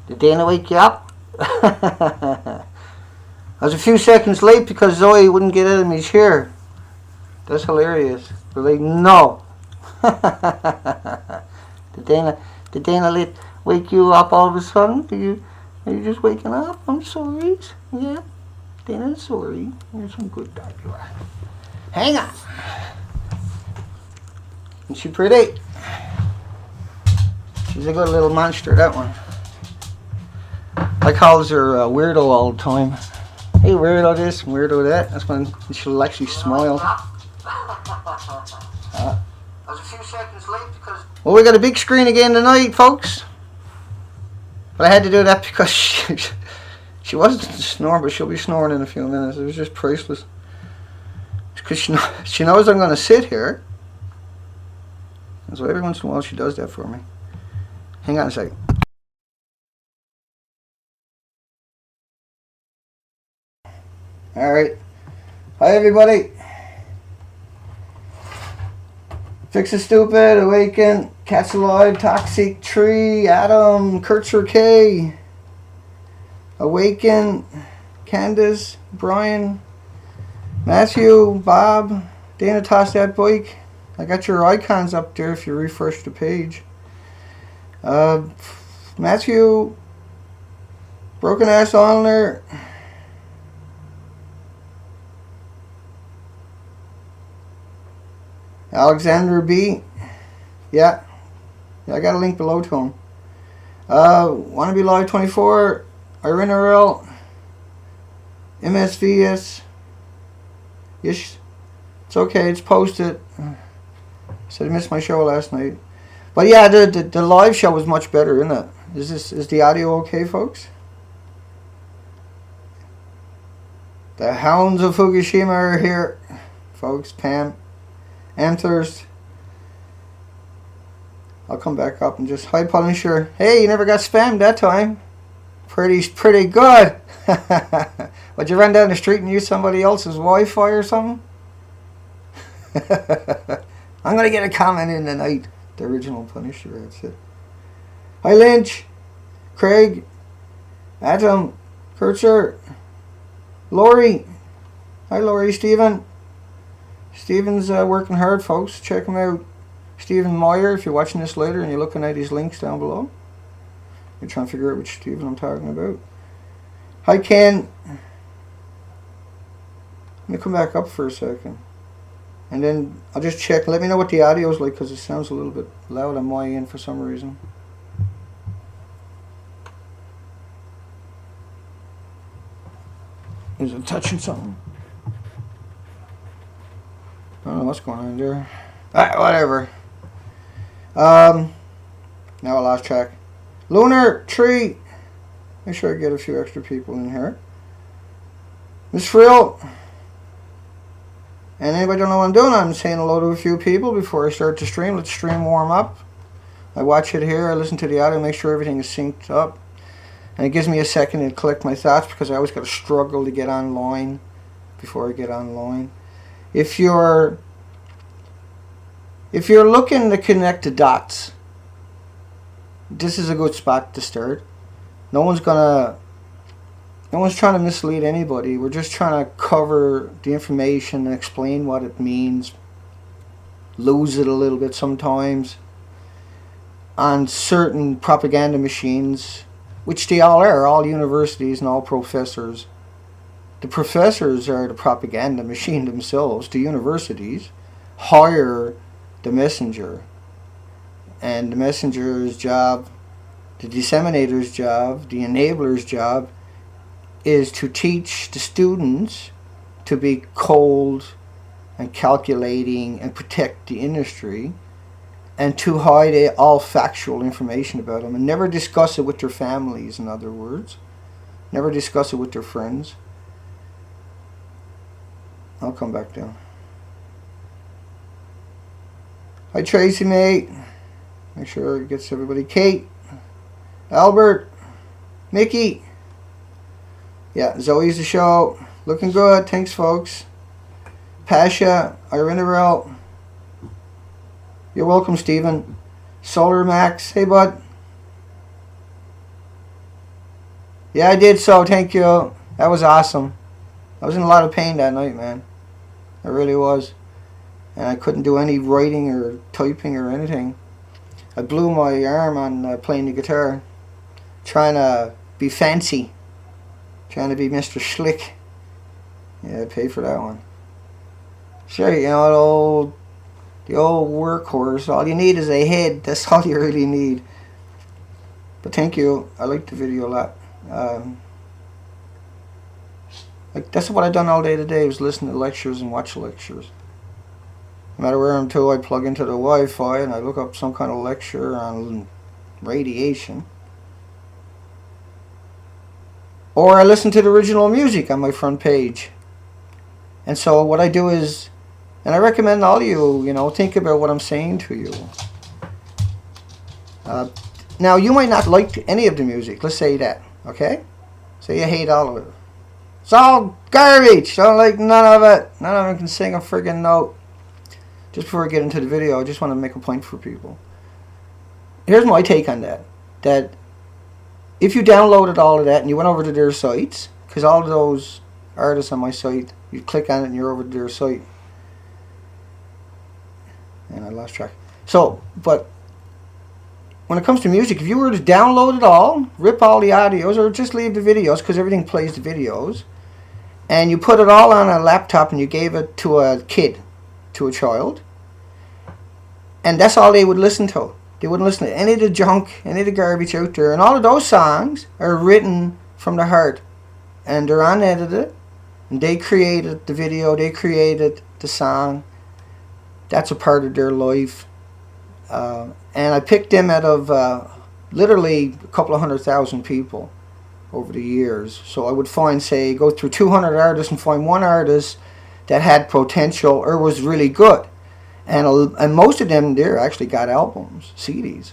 Did Dana wake you up? I was a few seconds late because Zoe wouldn't get out of my chair. That's hilarious. They're like, no. Did Dana wake you up all of a sudden? Are you just waking up? I'm sorry. Yeah. Dana's sorry. You're some good dog you are. Hang on. Isn't she pretty? She's a good little monster, that one. I calls her weirdo all the time. Hey, weirdo this, weirdo that. That's when she'll actually smile. I was a few seconds late because... Well, we got a big screen again tonight, folks. But I had to do that because she wasn't snoring, but she'll be snoring in a few minutes. It was just priceless. Because she knows I'm going to sit here. And so every once in a while she does that for me. Hang on a second. Alright. Hi everybody. Fix a Stupid, Awaken, Cats Alive, Toxic Tree, Adam, Kurtzer K, Awaken, Candace, Brian, Matthew, Bob, Dana tossed that bike. I got your icons up there if you refresh the page. Matthew, Broken Ass Owner, Alexander B. Yeah, I got a link below to him. Wanna Be Live 24, Irinarel, MSVS. Yes, it's okay, it's posted. Said I missed my show last night. But yeah, the live show was much better, isn't it? Is the audio okay, folks? The Hounds of Fukushima are here, folks. Pam, Anthers. I'll come back up and just... Hi, Punisher. Hey, you never got spammed that time. Pretty good. Would you run down the street and use somebody else's Wi-Fi or something? I'm going to get a comment in tonight. The original Punisher, that's it. Hi, Lynch. Craig. Adam. Kurtzer. Lori. Hi, Lori. Stephen. Stephen's working hard, folks. Check him out. Stephen Meyer, if you're watching this later and you're looking at his links down below. You're trying to figure out which Stephen I'm talking about. Hi, Ken. Let me come back up for a second. And then I'll just check. Let me know what the audio is like because it sounds a little bit loud on my end for some reason. Is it touching something? I don't know what's going on there. Alright, whatever. Now I lost track. Lunar Tree. Make sure I get a few extra people in here. Miss Frill. And anybody don't know what I'm doing, I'm saying hello to a few people before I start the stream. Let the stream warm up. I watch it here, I listen to the audio, make sure everything is synced up. And it gives me a second to collect my thoughts because I always got to struggle to get online before I get online. If you're looking to connect the dots, this is a good spot to start. No one's trying to mislead anybody. We're just trying to cover the information and explain what it means. Lose it a little bit sometimes on certain propaganda machines, which they all are, all universities and all professors. The professors are the propaganda machine themselves. The universities hire the messenger. And the messenger's job, the disseminator's job, the enabler's job is to teach the students to be cold and calculating and protect the industry and to hide all factual information about them and never discuss it with their families, in other words. Never discuss it with their friends. I'll come back down. Hi, Tracy, mate. Make sure it gets everybody. Kate, Albert, Mickey. Yeah, Zoe's the show. Looking good. Thanks, folks. Pasha, Irinarel. You're welcome, Stephen. Solar Max, hey bud. Yeah, I did so. Thank you. That was awesome. I was in a lot of pain that night, man. I really was. And I couldn't do any writing or typing or anything. I blew my arm on playing the guitar, trying to be fancy, trying to be Mr. Slick. Yeah, I paid for that one. Sure, you know, the old workhorse. All you need is a head. That's all you really need. But thank you. I liked the video a lot. Like that's what I've done all day today, was listen to lectures and watch lectures. No matter where I'm to, I plug into the Wi-Fi and I look up some kind of lecture on radiation. Or I listen to the original music on my front page. And so what I do is, and I recommend all of you, you know, think about what I'm saying to you. Now, you might not like any of the music. Let's say that, okay? Say you hate all of it. It's all garbage. I don't like none of it. None of them can sing a friggin' note. Just before I get into the video, I just want to make a point for people. Here's my take on that. That if you downloaded all of that and you went over to their sites, because all of those artists on my site, you click on it and you're over to their site. And I lost track. So, but when it comes to music, if you were to download it all, rip all the audios, or just leave the videos, because everything plays the videos, and you put it all on a laptop and you gave it to a kid, to a child, and that's all they would listen to. They wouldn't listen to any of the junk, any of the garbage out there. And all of those songs are written from the heart. And they're unedited. And they created the video. They created the song. That's a part of their life. And I picked them out of literally a couple of 100,000 people over the years. So I would find, say, go through 200 artists and find one artist that had potential or was really good. And most of them there actually got albums, CDs.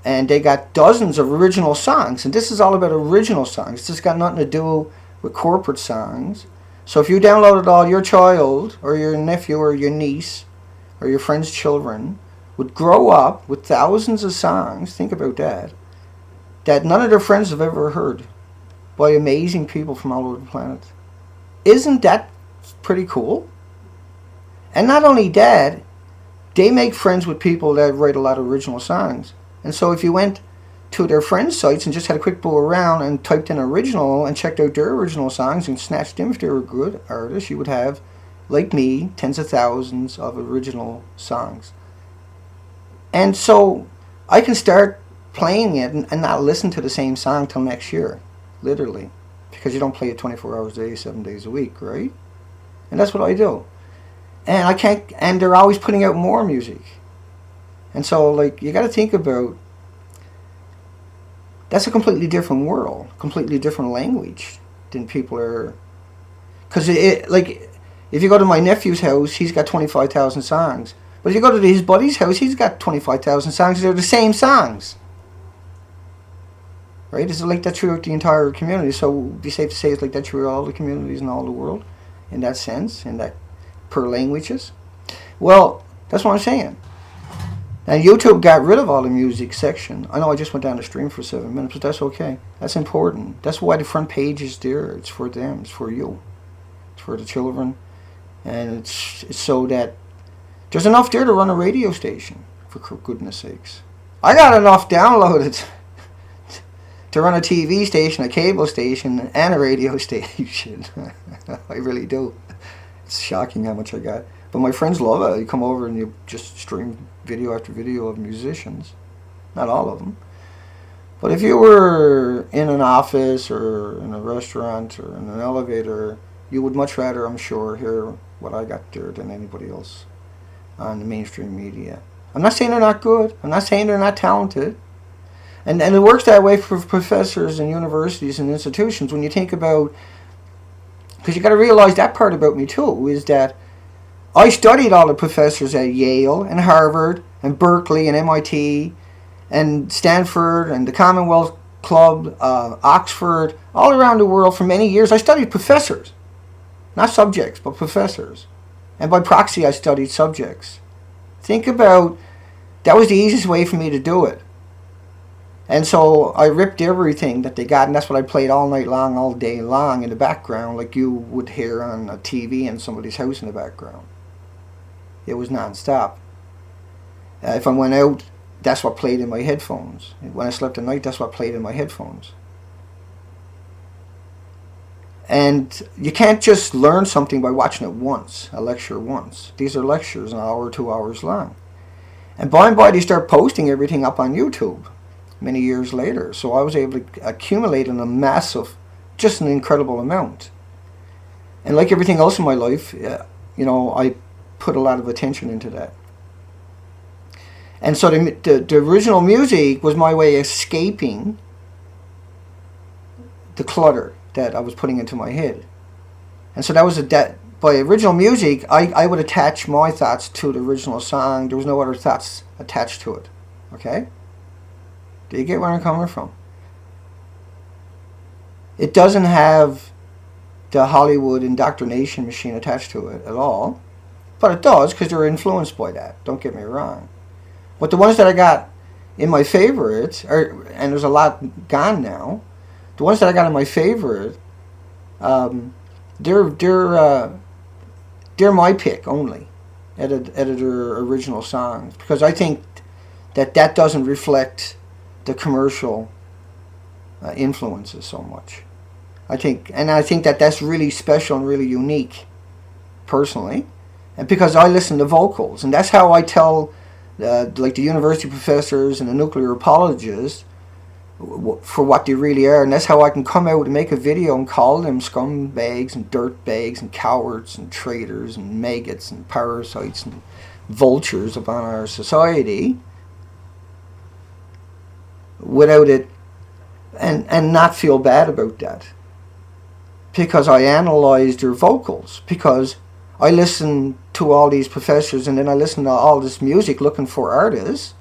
And they got dozens of original songs. And this is all about original songs. This got nothing to do with corporate songs. So if you downloaded all, your child or your nephew or your niece or your friend's children would grow up with thousands of songs, think about that, that none of their friends have ever heard by amazing people from all over the planet. Isn't that pretty cool? And not only that, they make friends with people that write a lot of original songs. And so if you went to their friends' sites and just had a quick go around and typed in original and checked out their original songs and snatched them if they were good artists, you would have, like me, tens of thousands of original songs. And so I can start playing it and not listen to the same song till next year, literally. Because you don't play it 24 hours a day, 7 days a week, right? And that's what I do. And I can't, and they're always putting out more music. And so, like, you got to think about, that's a completely different world, completely different language than people are. Because, like, if you go to my nephew's house, he's got 25,000 songs. But if you go to his buddy's house, he's got 25,000 songs. They're the same songs. Right? It's like that throughout the entire community. So it would be safe to say it's like that throughout all the communities in all the world, in that sense, in that per languages. Well, that's what I'm saying. And YouTube got rid of all the music section. I know I just went down the stream for 7 minutes, but that's okay. That's important. That's why the front page is there. It's for them. It's for you. It's for the children. And it's so that there's enough there to run a radio station, for goodness sakes. I got enough downloaded to run a TV station, a cable station, and a radio station. I really do. It's shocking how much I got. But my friends love it. You come over and you just stream video after video of musicians. Not all of them. But if you were in an office or in a restaurant or in an elevator, you would much rather, I'm sure, hear what I got there than anybody else on the mainstream media. I'm not saying they're not good. I'm not saying they're not talented. And it works that way for professors and universities and institutions. When you think about, because you got to realize that part about me too, is that I studied all the professors at Yale and Harvard and Berkeley and MIT and Stanford and the Commonwealth Club, Oxford, all around the world for many years. I studied professors, not subjects, but professors. And by proxy, I studied subjects. Think about That was the easiest way for me to do it. And so I ripped everything that they got, and that's what I played all night long, all day long in the background, like you would hear on a TV in somebody's house in the background. It was non-stop. If I went out, that's what played in my headphones. When I slept at night, that's what played in my headphones. And you can't just learn something by watching it once, a lecture once. These are lectures, an hour or 2 hours long. And by and by, they start posting everything up on YouTube many years later. So I was able to accumulate in a massive, just an incredible amount. And like everything else in my life, I put a lot of attention into that. And so the original music was my way of escaping the clutter that I was putting into my head. And so that was by original music, I would attach my thoughts to the original song. There was no other thoughts attached to it. Okay? Do you get where I'm coming from? It doesn't have the Hollywood indoctrination machine attached to it at all. But it does, because they're influenced by that. Don't get me wrong. But the ones that I got in my favorite, and there's a lot gone now, the ones that I got in my favorite, they're my pick only, editor original songs, because I think that doesn't reflect the commercial influences so much. I think that that's really special and really unique, personally, and because I listen to vocals, and that's how I tell, like the university professors and the nuclear apologists, for what they really are, and that's how I can come out and make a video and call them scumbags and dirtbags and cowards and traitors and maggots and parasites and vultures upon our society, without it, and not feel bad about that, because I analyze their vocals, because I listen to all these professors, and then I listen to all this music looking for artists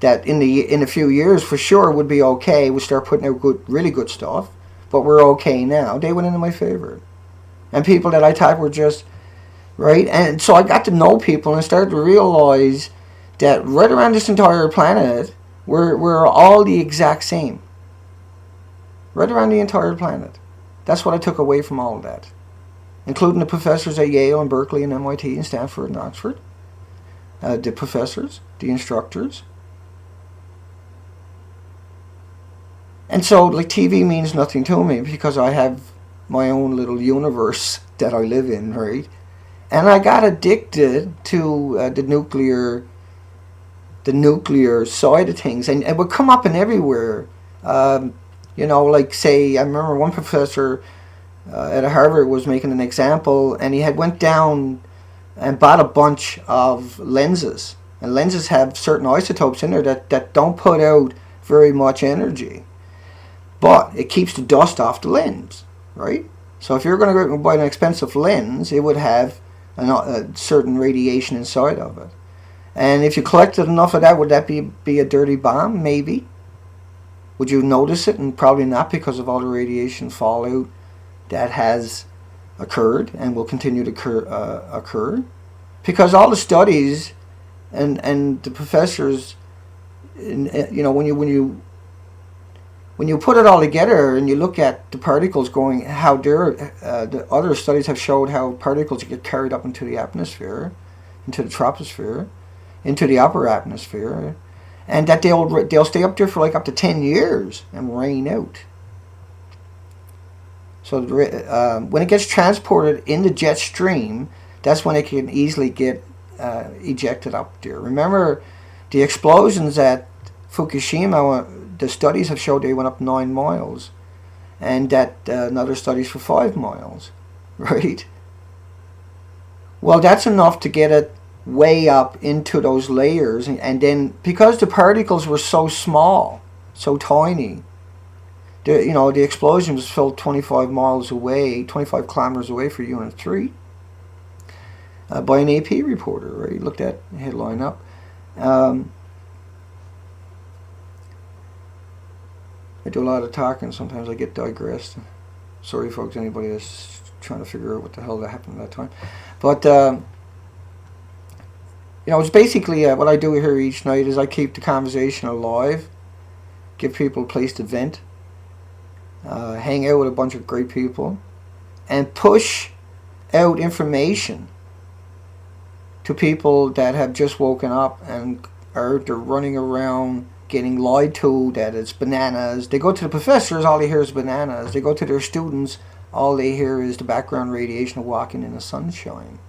that in a few years for sure would be okay, would start putting out really good stuff, but we're okay now. They went into my favorite. And people that I thought were just, right? And so I got to know people and started to realize that right around this entire planet, we're all the exact same. Right around the entire planet. That's what I took away from all of that. Including the professors at Yale and Berkeley and MIT and Stanford and Oxford. The professors, the instructors. And so, like, TV means nothing to me because I have my own little universe that I live in, right? And I got addicted to the nuclear side of things, and it would come up in everywhere. Like, say, I remember one professor at Harvard was making an example, and he had went down and bought a bunch of lenses, and lenses have certain isotopes in there that don't put out very much energy. But it keeps the dust off the lens, right? So if you're going to go out and buy an expensive lens, it would have a certain radiation inside of it. And if you collected enough of that, would that be a dirty bomb? Maybe. Would you notice it? And probably not, because of all the radiation fallout that has occurred and will continue to occur. Because all the studies and the professors, when you put it all together and you look at the particles going, how the other studies have showed how particles get carried up into the atmosphere, into the troposphere, into the upper atmosphere, and that they'll stay up there for like up to 10 years and rain out. So when it gets transported in the jet stream, that's when it can easily get ejected up there. Remember, the explosions at Fukushima, the studies have showed they went up 9 miles, and that another studies for 5 miles, right? Well, that's enough to get it way up into those layers, and then because the particles were so small, so tiny, the explosion was felt 25 miles away, 25 kilometers away for Unit 3, by an AP reporter, right? He looked that headline up. I do a lot of talking. Sometimes I get digressed. Sorry, folks, anybody that's trying to figure out what the hell that happened at that time. But It's basically what I do here each night is I keep the conversation alive, give people a place to vent, hang out with a bunch of great people, and push out information to people that have just woken up and they're running around getting lied to that it's bananas. They go to the professors, all they hear is bananas. They go to their students, all they hear is the background radiation of walking in the sunshine.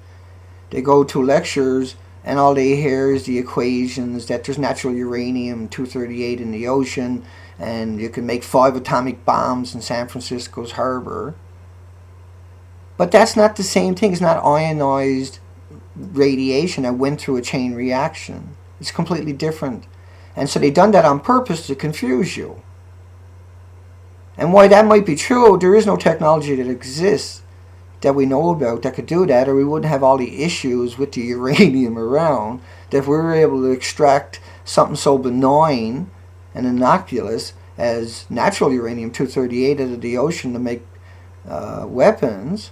They go to lectures and all they hear is the equations that there's natural uranium-238 in the ocean and you can make 5 atomic bombs in San Francisco's harbor. But that's not the same thing. It's not ionized radiation that went through a chain reaction. It's completely different. And so they done that on purpose to confuse you. And why that might be true, there is no technology that exists that we know about that could do that, or we wouldn't have all the issues with the uranium around, that if we were able to extract something so benign and innocuous as natural uranium-238 out of the ocean to make weapons,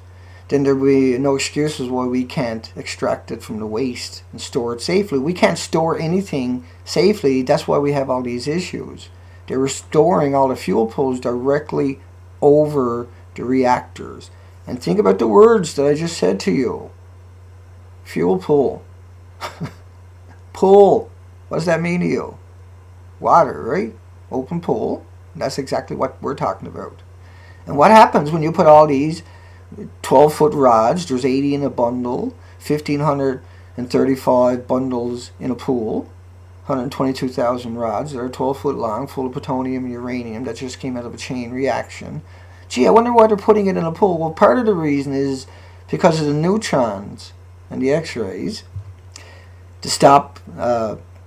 then there would be no excuses why we can't extract it from the waste and store it safely. We can't store anything safely. That's why we have all these issues. They were storing all the fuel pools directly over the reactors. And think about the words that I just said to you. Fuel pool. Pool. What does that mean to you? Water, right? Open pool. That's exactly what we're talking about. And what happens when you put all these 12-foot rods, there's 80 in a bundle, 1,535 bundles in a pool, 122,000 rods that are 12 foot long, full of plutonium and uranium that just came out of a chain reaction. Gee, I wonder why they're putting it in a pool. Well, part of the reason is because of the neutrons and the X-rays to stop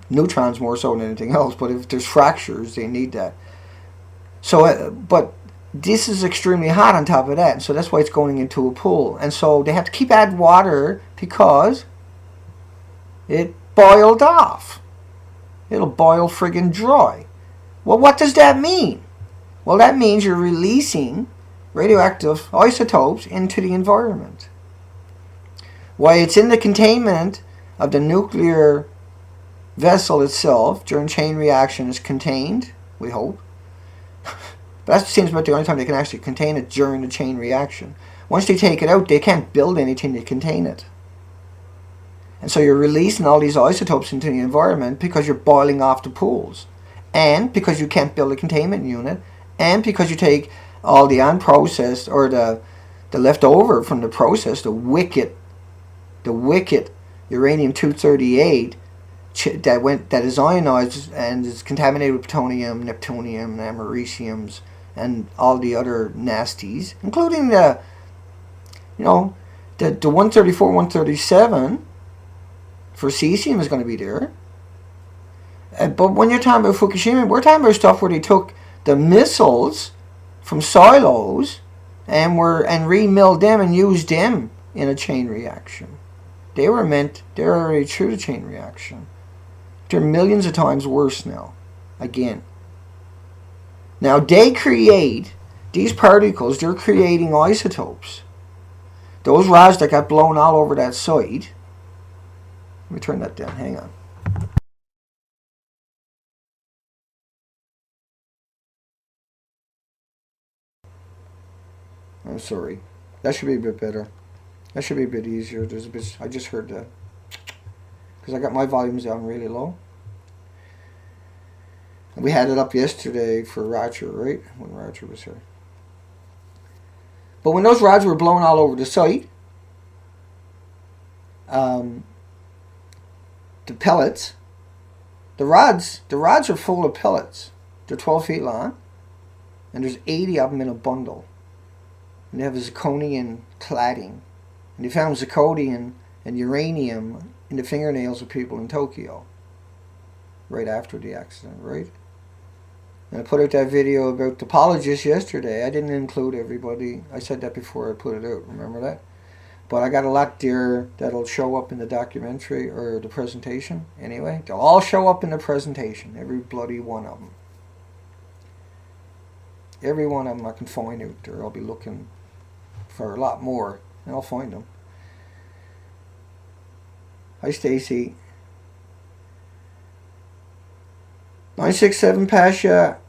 neutrons more so than anything else. But if there's fractures, they need that. So, but this is extremely hot on top of that, and so that's why it's going into a pool. And so they have to keep adding water because it boiled off. It'll boil friggin' dry. Well, what does that mean? Well, that means you're releasing radioactive isotopes into the environment. Why it's in the containment of the nuclear vessel itself during chain reaction is contained, we hope. But that seems about the only time they can actually contain it during the chain reaction. Once they take it out, they can't build anything to contain it. And so you're releasing all these isotopes into the environment because you're boiling off the pools. And because you can't build a containment unit. And because you take all the unprocessed or the leftover from the process, the wicked uranium-238 that is ionized and is contaminated with plutonium, neptunium, and americiums, and all the other nasties, including the 134, 137 for cesium is going to be there. But when you're talking about Fukushima, we're talking about stuff where they took the missiles from silos and remilled them and used them in a chain reaction. They're already through the chain reaction. They're millions of times worse now. Again. Now they create these particles, they're creating isotopes. Those rods that got blown all over that site. Let me turn that down, hang on. I'm sorry. That should be a bit better. That should be a bit easier. I just heard that. Because I got my volumes down really low. And we had it up yesterday for Roger, right? When Roger was here. But when those rods were blown all over the site, the pellets, the rods are full of pellets. They're 12 feet long. And there's 80 of them in a bundle. And they have a zirconium cladding. And they found zirconium and uranium in the fingernails of people in Tokyo. Right after the accident, right? And I put out that video about topologists yesterday. I didn't include everybody. I said that before I put it out. Remember that? But I got a lot there that'll show up in the documentary or the presentation. Anyway, they'll all show up in the presentation. Every bloody one of them. Every one of them I can find out there. I'll be looking for a lot more. And I'll find them. Hi, Stacy. 967 Pasha.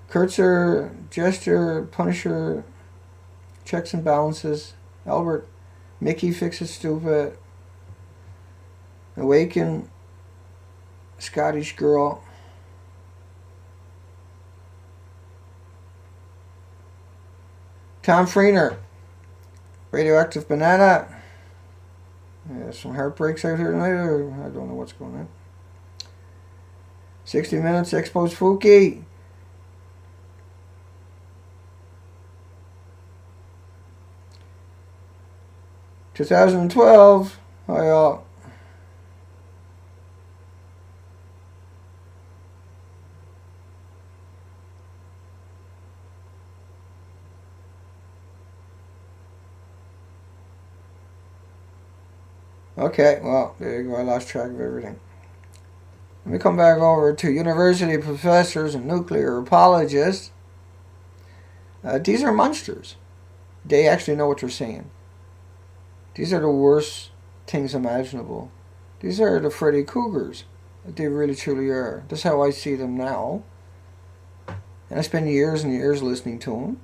Kurtzer, Jester, Punisher, Checks and Balances, Albert, Mickey Fixes Stupid, Awaken, Scottish Girl, Tom Freener, Radioactive Banana. Yeah, some heartbreaks out here tonight, or I don't know what's going on. 60 Minutes, Expo Spooky. "2012, hi y'all. Okay, well, there you go. I lost track of everything. Let me come back over to university professors and nuclear apologists. These are monsters. They actually know what they're saying. These are the worst things imaginable. These are the Freddy Cougars. They really truly are. That's how I see them now. And I spend years and years listening to them.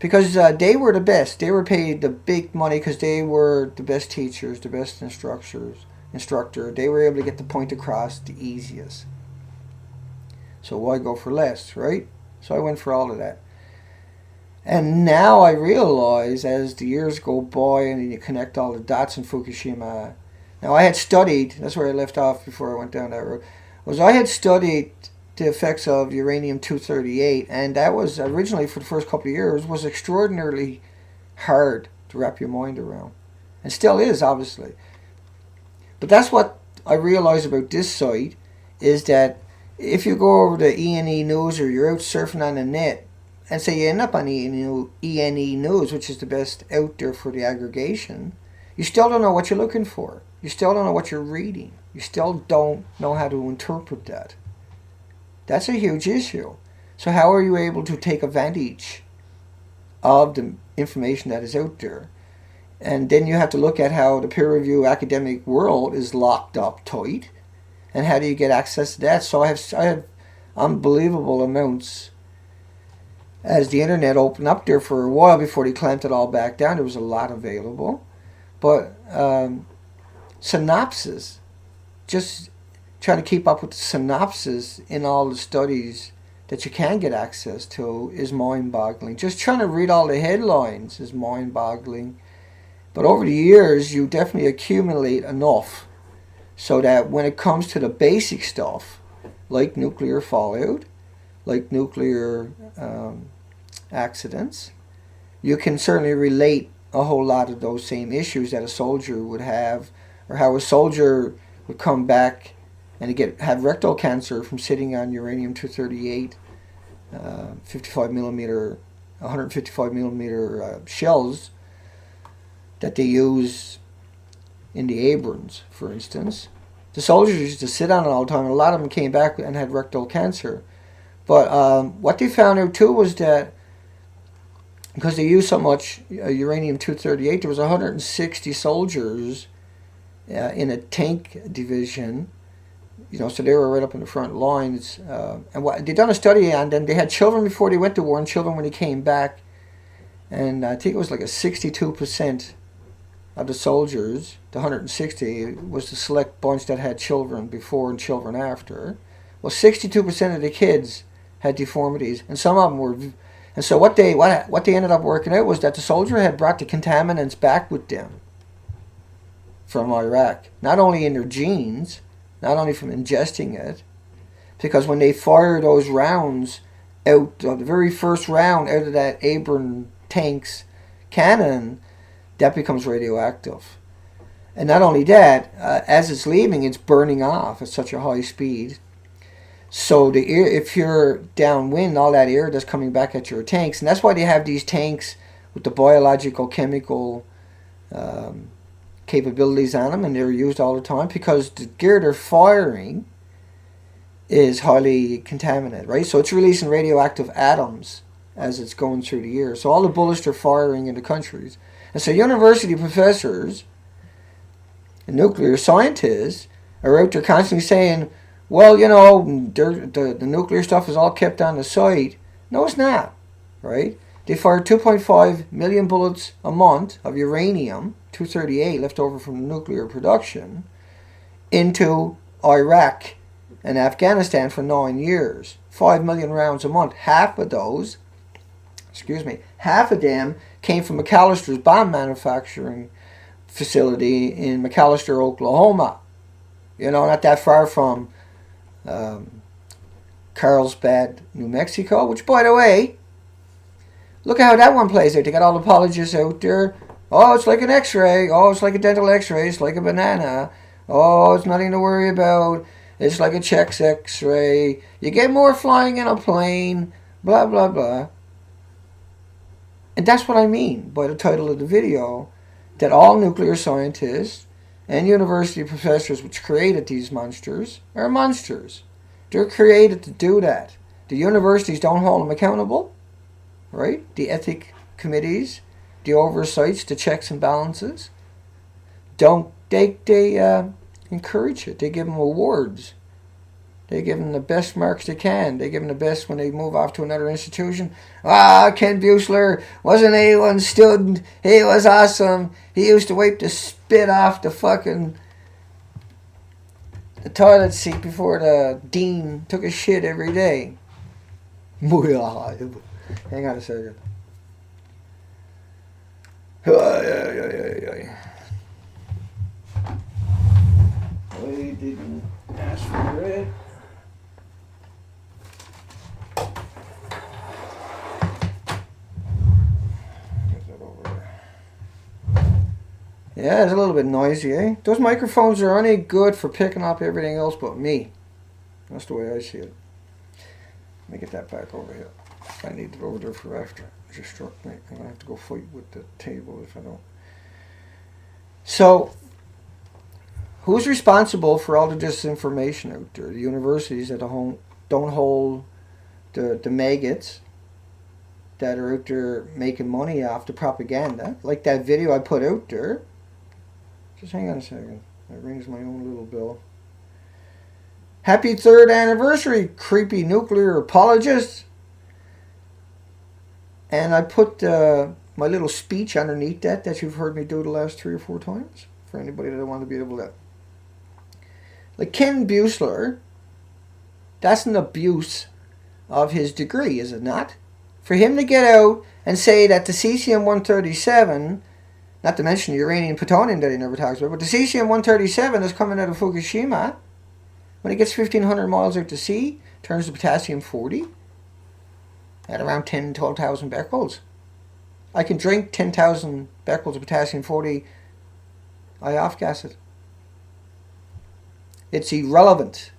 Because they were the best. They were paid the big money because they were the best teachers, the best instructor. They were able to get the point across the easiest. So why go for less, right? So I went for all of that. And now I realize as the years go by and you connect all the dots in Fukushima. Now I had studied, that's where I left off before I went down that road, was I had studied the effects of uranium-238, and that was originally, for the first couple of years, was extraordinarily hard to wrap your mind around. And still is, obviously. But that's what I realized about this site, is that if you go over to ENE News or you're out surfing on the net, and say you end up on ENE News, which is the best out there for the aggregation, you still don't know what you're looking for. You still don't know what you're reading. You still don't know how to interpret that. That's a huge issue. So how are you able to take advantage of the information that is out there? And then you have to look at how the peer review academic world is locked up tight. And how do you get access to that? So I have unbelievable amounts. As the internet opened up there for a while before they clamped it all back down, there was a lot available. But synopsis, just trying to keep up with the synopsis in all the studies that you can get access to is mind-boggling. Just trying to read all the headlines is mind-boggling. But over the years, you definitely accumulate enough so that when it comes to the basic stuff, like nuclear fallout, like nuclear accidents, you can certainly relate a whole lot of those same issues that a soldier would have, or how a soldier would come back and have rectal cancer from sitting on uranium-238 155 millimeter shells that they use in the Abrams, for instance. The soldiers used to sit on it all the time, and a lot of them came back and had rectal cancer. But what they found out too was that because they used so much uranium-238, there was 160 soldiers in a tank division. So they were right up in the front lines. And they done a study on them. They had children before they went to war and children when they came back. And I think it was like a 62% of the soldiers, the 160, was the select bunch that had children before and children after. Well, 62% of the kids had deformities, and some of them were. And so what they ended up working out was that the soldier had brought the contaminants back with them from Iraq, not only in their genes, not only from ingesting it, because when they fire those rounds out, the very first round out of that Abrams tank's cannon, that becomes radioactive. And not only that, as it's leaving, it's burning off at such a high speed. So the air, if you're downwind, all that air that's coming back at your tanks, and that's why they have these tanks with the biological, chemical capabilities on them, and they're used all the time because the gear they're firing is highly contaminated, right? So it's releasing radioactive atoms as it's going through the air. So all the bullets they're firing in the countries. And so university professors And nuclear scientists are out there constantly saying, well, you know, the nuclear stuff is all kept on the site. No, it's not, right? They fire 2.5 million bullets a month of uranium-238 left over from nuclear production into Iraq and Afghanistan for 9 years. 5 million rounds a month. Half of them came from McAllister's bomb manufacturing facility in McAllister, Oklahoma. You know, not that far from Carlsbad, New Mexico, which, by the way, look at how that one plays out. They got all the apologists out there. Oh, it's like an x-ray. Oh, it's like a dental x-ray. It's like a banana. Oh, it's nothing to worry about. It's like a chest x-ray. You get more flying in a plane. Blah, blah, blah. And that's what I mean by the title of the video, that all nuclear scientists and university professors which created these monsters are monsters. They're created to do that. The universities don't hold them accountable, right? The ethic committees, the oversights, the checks and balances, they encourage it. They give them awards. They give them the best marks they can. They give them the best when they move off to another institution. Ken Buechler wasn't A1 student. He was awesome. He used to wipe the spit off the toilet seat before the dean took a shit every day. Hang on a second. I didn't ask for it. Yeah, it's a little bit noisy, eh? Those microphones are only good for picking up everything else but me. That's the way I see it. Let me get that back over here. I need it over there for after. It just struck me. I'm going to have to go fight with the table if I don't. So, who's responsible for all the disinformation out there? The universities that don't hold the maggots that are out there making money off the propaganda. Like that video I put out there. Just hang on a second. That rings my own little bell. Happy 3rd anniversary, creepy nuclear apologists. And I put my little speech underneath that you've heard me do the last 3 or 4 times. For anybody that want to be able to. Like Ken Buechler, that's an abuse of his degree, is it not? For him to get out and say that the cesium-137, not to mention the uranium plutonium that he never talks about, but the cesium-137 is coming out of Fukushima. When it gets 1,500 miles out to sea, turns to potassium-40 at around 10,000 to 12,000 becquerels. I can drink 10,000 becquerels of potassium-40. I off-gas it. It's irrelevant.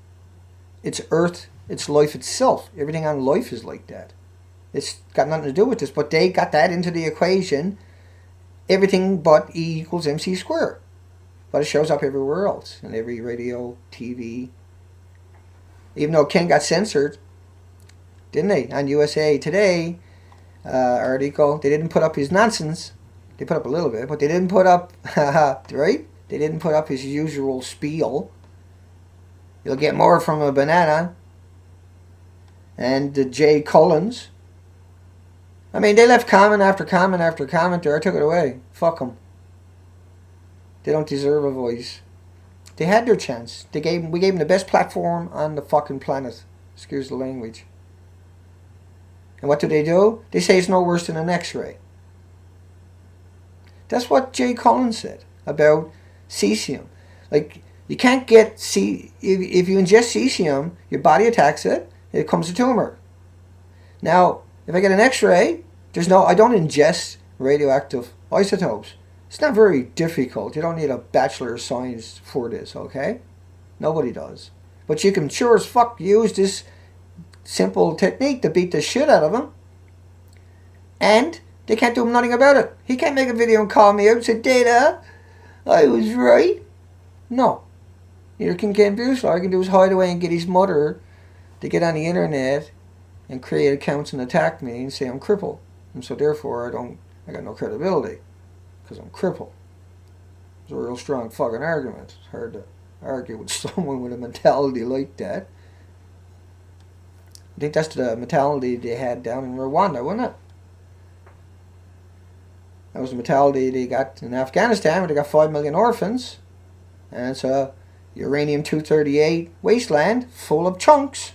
It's Earth. It's life itself. Everything on life is like that. It's got nothing to do with this, but they got that into the equation. Everything but E equals MC squared. But it shows up everywhere else, in every radio, TV. Even though Ken got censored, didn't they? On USA Today article, they didn't put up his nonsense. They put up a little bit, but they didn't put up, right? They didn't put up his usual spiel. You'll get more from a banana. And Jay Collins. I mean, they left comment after comment after comment there. I took it away. Fuck them. They don't deserve a voice. They had their chance. We gave them the best platform on the fucking planet. Excuse the language. And what do? They say it's no worse than an x-ray. That's what Jay Collins said about cesium. Like, you can't get if you ingest cesium, your body attacks it, it becomes a tumor. Now, if I get an x-ray, I don't ingest radioactive isotopes. It's not very difficult. You don't need a Bachelor of Science for this, okay? Nobody does. But you can sure as fuck use this simple technique to beat the shit out of them. And they can't do nothing about it. He can't make a video and call me out and say, Data, I was right. No. Neither can Ken Buechler. All I can do is hide away and get his mother to get on the internet and create accounts and attack me and say I'm crippled. And so therefore I got no credibility because I'm crippled. It's a real strong fucking argument. It's hard to argue with someone with a mentality like that. I think that's the mentality they had down in Rwanda, wasn't it? That was the mentality they got in Afghanistan, where they got 5 million orphans. And it's a uranium-238 wasteland full of chunks,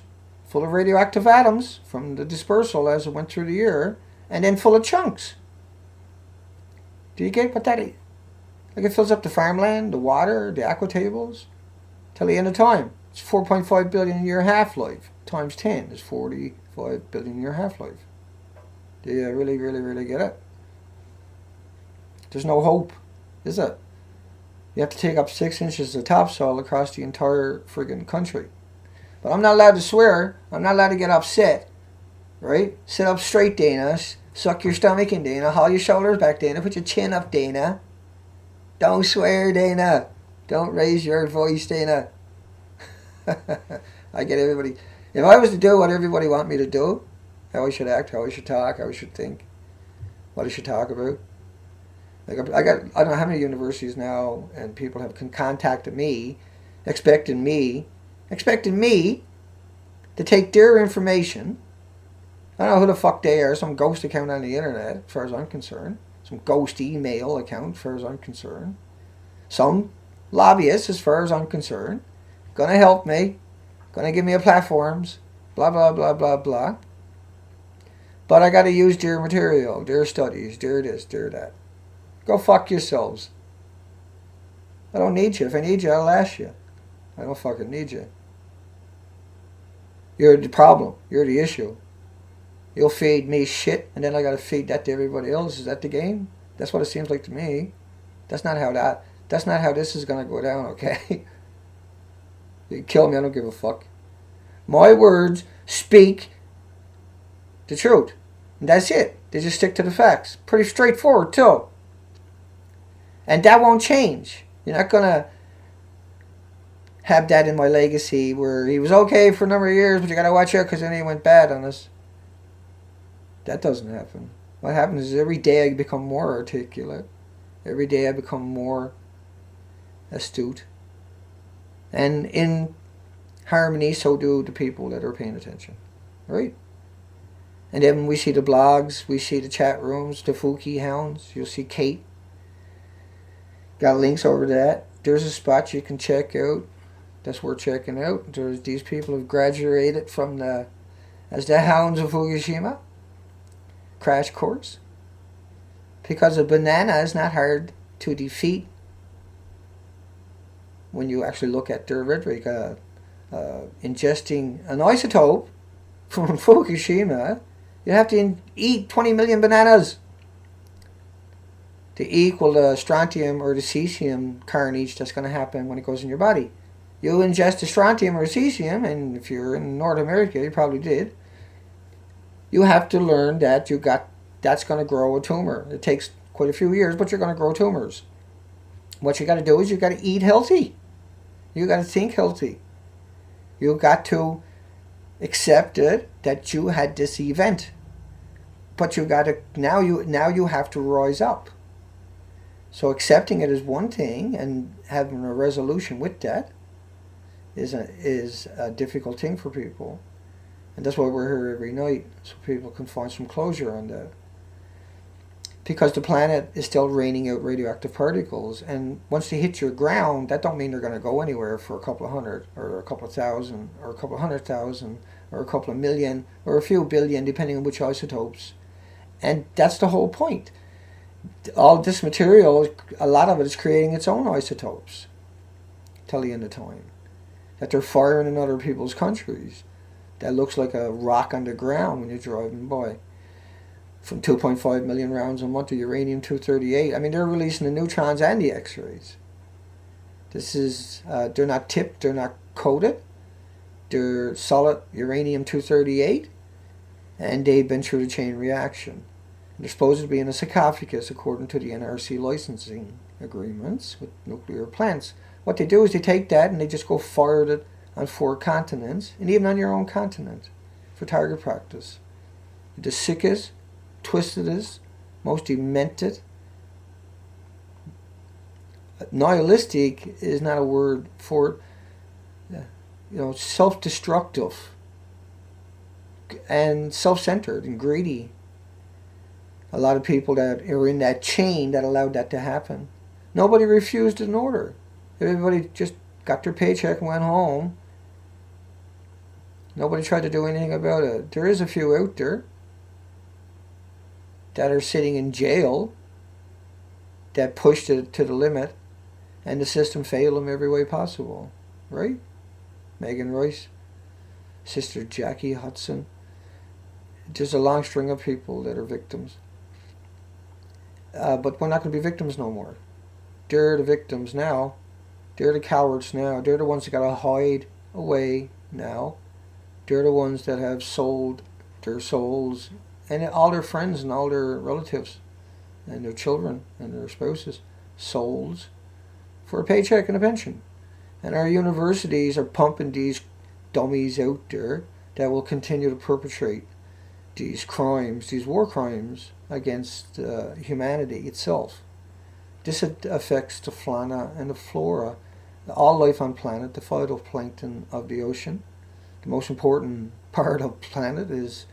full of radioactive atoms from the dispersal as it went through the air, and then full of chunks. Do you get what that is? Like, it fills up the farmland, the water, the aqua tables, till the end of time. It's 4.5 billion year half-life. Times 10 is 45 billion year half-life. Do you really, really, really get it? There's no hope, is it? You have to take up 6 inches of topsoil across the entire friggin' country. But I'm not allowed to swear. I'm not allowed to get upset. Right? Sit up straight, Dana. Suck your stomach in, Dana. Haul your shoulders back, Dana. Put your chin up, Dana. Don't swear, Dana. Don't raise your voice, Dana. I get everybody. If I was to do what everybody want me to do, how I should act, how I should talk, how I should think, what I should talk about. Like, I don't know how many universities now, and people have contacted me, expecting me to take their information. I don't know who the fuck they are, some ghost account on the internet, as far as I'm concerned. Some ghost email account, as far as I'm concerned. Some lobbyists, as far as I'm concerned. Gonna help me. Gonna give me a platforms. Blah, blah, blah, blah, blah. But I gotta use their material, their studies, their this, their that. Go fuck yourselves. I don't need you. If I need you, I'll ask you. I don't fucking need you. You're the problem. You're the issue. You'll feed me shit, and then I gotta feed that to everybody else. Is that the game? That's what it seems like to me. That's not how this is gonna go down, okay? You can kill me, I don't give a fuck. My words speak the truth. And that's it. They just stick to the facts. Pretty straightforward, too. And that won't change. You're not gonna have that in my legacy where he was okay for a number of years, but you gotta watch out because then he went bad on us. That doesn't happen. What happens is every day I become more articulate. Every day I become more astute. And in harmony, so do the people that are paying attention. Right? And then we see the blogs, we see the chat rooms, the Fouki hounds. You'll see Kate. Got links over to that. There's a spot you can check out. That's worth checking out. These people have graduated from as the Hounds of Fukushima. Crash course. Because a banana is not hard to defeat when you actually look at their rhetoric. Ingesting an isotope from Fukushima, you have to eat 20 million bananas to equal the strontium or the cesium carnage that's going to happen when it goes in your body. You ingest the strontium or cesium, and if you're in North America, you probably did, you have to learn that that's going to grow a tumor. It takes quite a few years, but you're going to grow tumors. What you got to do is you got to eat healthy. You got to think healthy. You got to accept it that you had this event. But you got to now you have to rise up. So accepting it is one thing, and having a resolution with that is a difficult thing for people. And that's why we're here every night, so people can find some closure on that. Because the planet is still raining out radioactive particles, and once they hit your ground, that don't mean they're going to go anywhere for a couple of hundred, or a couple of thousand, or a couple of 100,000, or a couple of million, or a few billion, depending on which isotopes. And that's the whole point. All this material, a lot of it is creating its own isotopes till the end of time. That they're firing in other people's countries. That looks like a rock on the ground when you're driving by. From 2.5 million rounds a month of uranium-238. I mean, they're releasing the neutrons and the X-rays. This is, they're not tipped, they're not coated. They're solid uranium-238. And they've been through the chain reaction. They're supposed to be in a sarcophagus according to the NRC licensing agreements with nuclear plants. What they do is they take that and they just go fire it on 4 continents, and even on your own continent, for target practice. The sickest, twistedest, most demented, Nihilistic is not a word for it. Self-destructive and self-centered and greedy. A lot of people that are in that chain that allowed that to happen. Nobody refused an order. Everybody just got their paycheck and went home. Nobody tried to do anything about it. There is a few out there that are sitting in jail that pushed it to the limit, and the system failed them every way possible. Right? Megan Royce, Sister Jackie Hudson. There's a long string of people that are victims. But we're not going to be victims no more. They're the victims now. They're the cowards now. They're the ones that got to hide away now. They're the ones that have sold their souls and all their friends and all their relatives and their children and their spouses' souls for a paycheck and a pension. And our universities are pumping these dummies out there that will continue to perpetrate these crimes, these war crimes against humanity itself. This affects the fauna and the flora, all life on planet, the phytoplankton of the ocean. The most important part of the planet is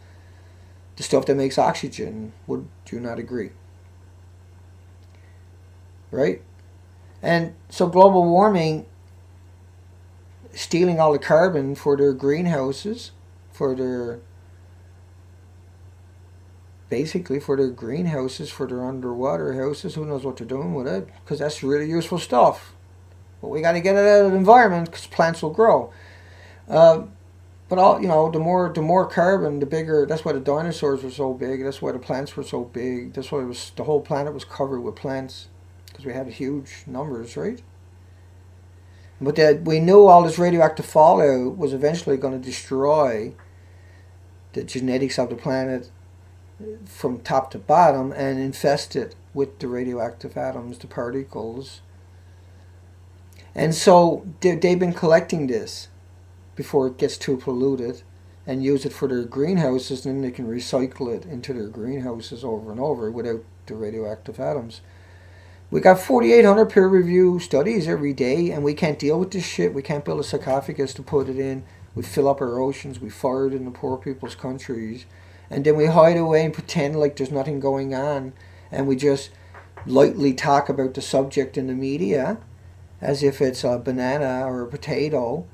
the stuff that makes oxygen. Would you not agree? Right? And so global warming, stealing all the carbon for their greenhouses, for their greenhouses, for their underwater houses. Who knows what they're doing with it? Because that's really useful stuff. But we got to get it out of the environment because plants will grow. But the more carbon, the bigger. That's why the dinosaurs were so big. That's why the plants were so big. That's why the whole planet was covered with plants, because we had huge numbers, right? But that we knew all this radioactive fallout was eventually going to destroy the genetics of the planet from top to bottom and infest it with the radioactive atoms, the particles. And so they've been collecting this before it gets too polluted and use it for their greenhouses, and then they can recycle it into their greenhouses over and over without the radioactive atoms. We got 4,800 peer-reviewed studies every day, and we can't deal with this shit. We can't build a sarcophagus to put it in. We fill up our oceans. We fire it in the poor people's countries. And then we hide away and pretend like there's nothing going on. And we just lightly talk about the subject in the media as if it's a banana or a potato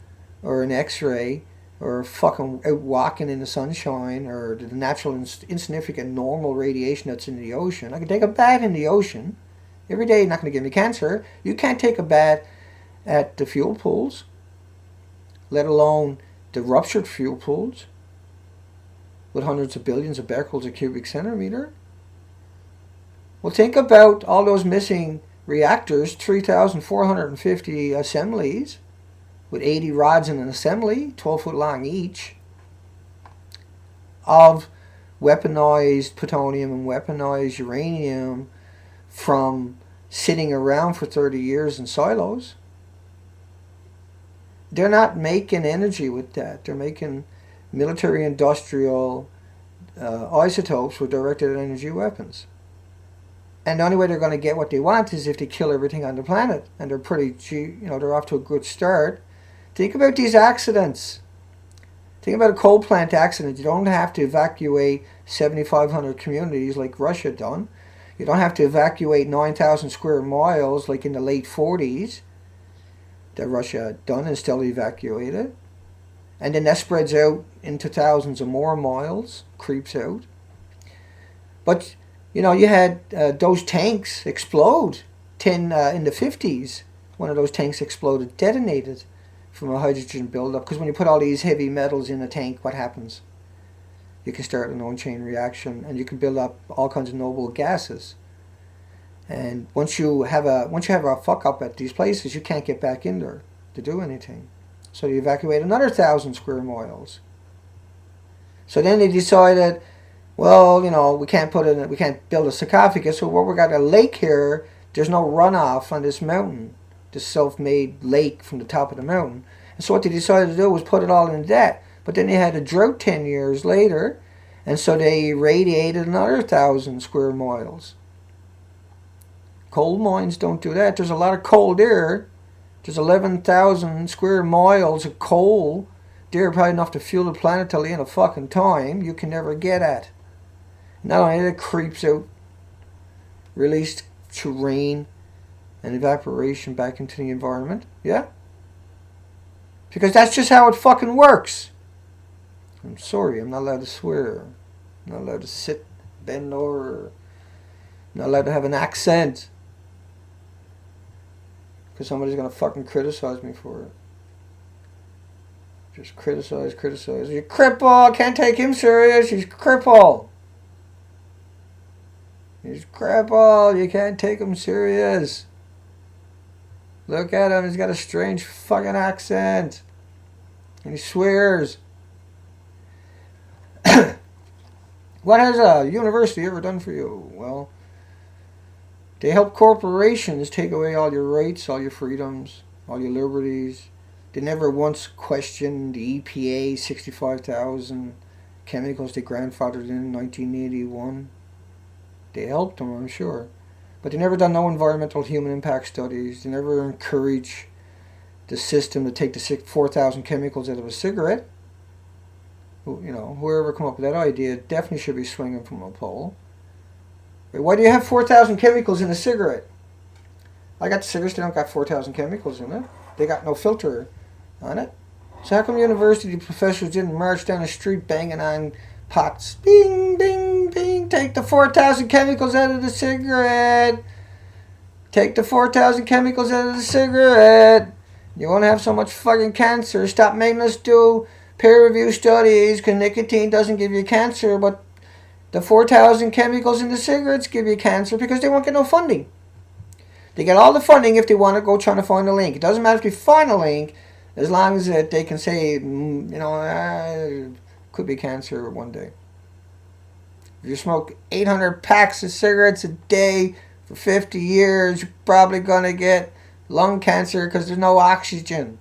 or an x-ray or fucking out walking in the sunshine or the natural, insignificant, normal radiation that's in the ocean. I can take a bath in the ocean every day, not going to give me cancer. You can't take a bath at the fuel pools, let alone the ruptured fuel pools with hundreds of billions of becquerels a cubic centimeter. Well, think about all those missing reactors, 3,450 assemblies with 80 rods in an assembly, 12 foot long each, of weaponized plutonium and weaponized uranium from sitting around for 30 years in silos. They're not making energy with that. They're making military industrial isotopes with directed energy weapons. And the only way they're going to get what they want is if they kill everything on the planet. And they're they're off to a good start. Think about these accidents. Think about a coal plant accident. You don't have to evacuate 7,500 communities like Russia done. You don't have to evacuate 9,000 square miles like in the late 40s that Russia had done and still evacuated. And then that spreads out into thousands of more miles, creeps out. But, you had those tanks explode in the 50s. One of those tanks exploded, detonated from a hydrogen buildup. Because when you put all these heavy metals in a tank, what happens? You can start an on-chain reaction, and you can build up all kinds of noble gases. And once you have a fuck up at these places, you can't get back in there to do anything. So you evacuate another 1,000 square miles. So then they decided, well, we can't build a sarcophagus. So we got a lake here. There's no runoff on this mountain, this self-made lake from the top of the mountain. And so what they decided to do was put it all in that. But then they had a drought 10 years later, and so they irradiated another 1,000 square miles. Coal mines don't do that. There's a lot of coal there. There's 11,000 square miles of coal. They're probably enough to fuel the planet till the end of fucking time. You can never get at. Not only that, it creeps out, released through rain and evaporation back into the environment. Yeah? Because that's just how it fucking works. I'm sorry, I'm not allowed to swear. I'm not allowed to sit, bend over. I'm not allowed to have an accent. Because somebody's going to fucking criticize me for it. Just criticize. You're crippled. Can't take him serious. He's crippled. He's crippled. You can't take him serious. Look at him. He's got a strange fucking accent. And he swears. What has a university ever done for you? Well, they help corporations take away all your rights, all your freedoms, all your liberties. They never once questioned the EPA 65,000 chemicals they grandfathered in 1981. They helped them, I'm sure. But they never done no environmental human impact studies. They never encourage the system to take the 4,000 chemicals out of a cigarette. You know, whoever come up with that idea definitely should be swinging from a pole. But why do you have 4,000 chemicals in a cigarette? I got the cigarettes, they don't got 4,000 chemicals in it. They got no filter on it. So how come university professors didn't march down the street banging on pots? Bing, bing, bing. Take the 4,000 chemicals out of the cigarette. Take the 4,000 chemicals out of the cigarette. You won't have so much fucking cancer. Stop making us do peer-reviewed studies because nicotine doesn't give you cancer, but the 4,000 chemicals in the cigarettes give you cancer because they won't get no funding. They get all the funding if they want to go trying to find a link. It doesn't matter if they find a link, as long as they can say, could be cancer one day. If you smoke 800 packs of cigarettes a day for 50 years, you're probably going to get lung cancer because there's no oxygen.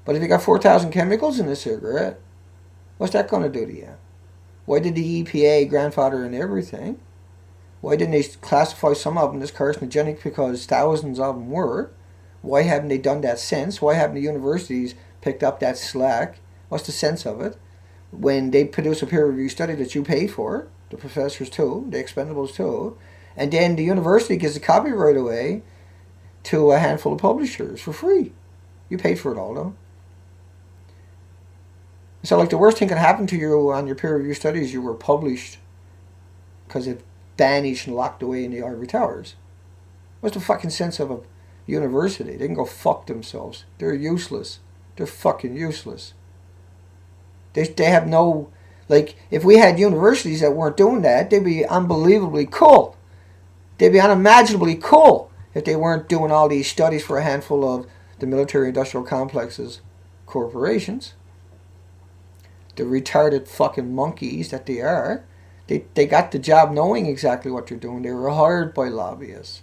But if you got 4,000 chemicals in a cigarette, what's that going to do to you? Why did the EPA grandfather in everything? Why didn't they classify some of them as carcinogenic because thousands of them were? Why haven't they done that since? Why haven't the universities picked up that slack? What's the sense of it? When they produce a peer-reviewed study that you pay for, the professors too, the expendables too, and then the university gives the copyright away to a handful of publishers for free. You paid for it all though. So like the worst thing that happened to you on your peer-reviewed studies, you were published because it banished and locked away in the ivory towers. What's the fucking sense of a university? They can go fuck themselves. They're useless. They're fucking useless. They have no, like, if we had universities that weren't doing that, they'd be unbelievably cool. They'd be unimaginably cool if they weren't doing all these studies for a handful of the military-industrial complexes corporations. The retarded fucking monkeys that they are. They got the job knowing exactly what they're doing. They were hired by lobbyists.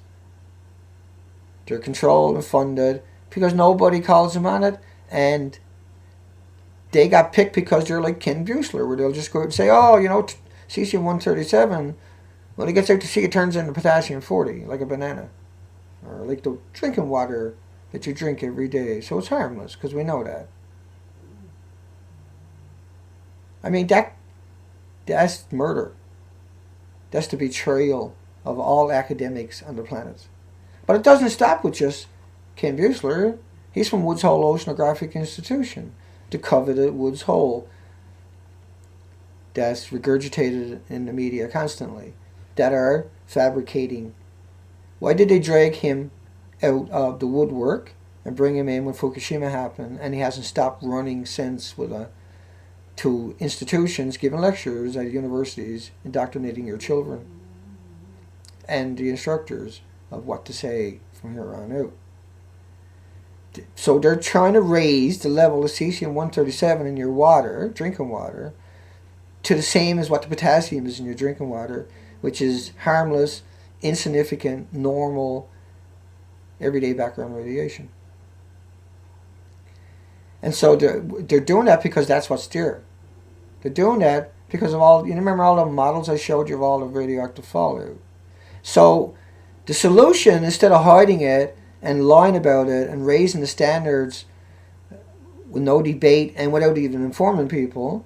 They're controlled and funded because nobody calls them on it. And they got picked because they're like Ken Buechler, where they'll just go out and say, cesium-137, when it gets out to sea, it turns into potassium-40, like a banana. Or like the drinking water that you drink every day. So it's harmless, because we know that. I mean, that's murder. That's the betrayal of all academics on the planet. But it doesn't stop with just Ken Buechler. He's from Woods Hole Oceanographic Institution, the coveted Woods Hole that's regurgitated in the media constantly, that are fabricating. Why did they drag him out of the woodwork and bring him in when Fukushima happened, and he hasn't stopped running since to institutions, giving lectures at universities, indoctrinating your children and the instructors of what to say from here on out. So they're trying to raise the level of cesium-137 in your water, drinking water, to the same as what the potassium is in your drinking water, which is harmless, insignificant, normal, everyday background radiation. And so they're doing that because that's what's there. They're doing that because of all, you remember all the models I showed you of all the radioactive fallout. So The solution, instead of hiding it and lying about it and raising the standards with no debate and without even informing people,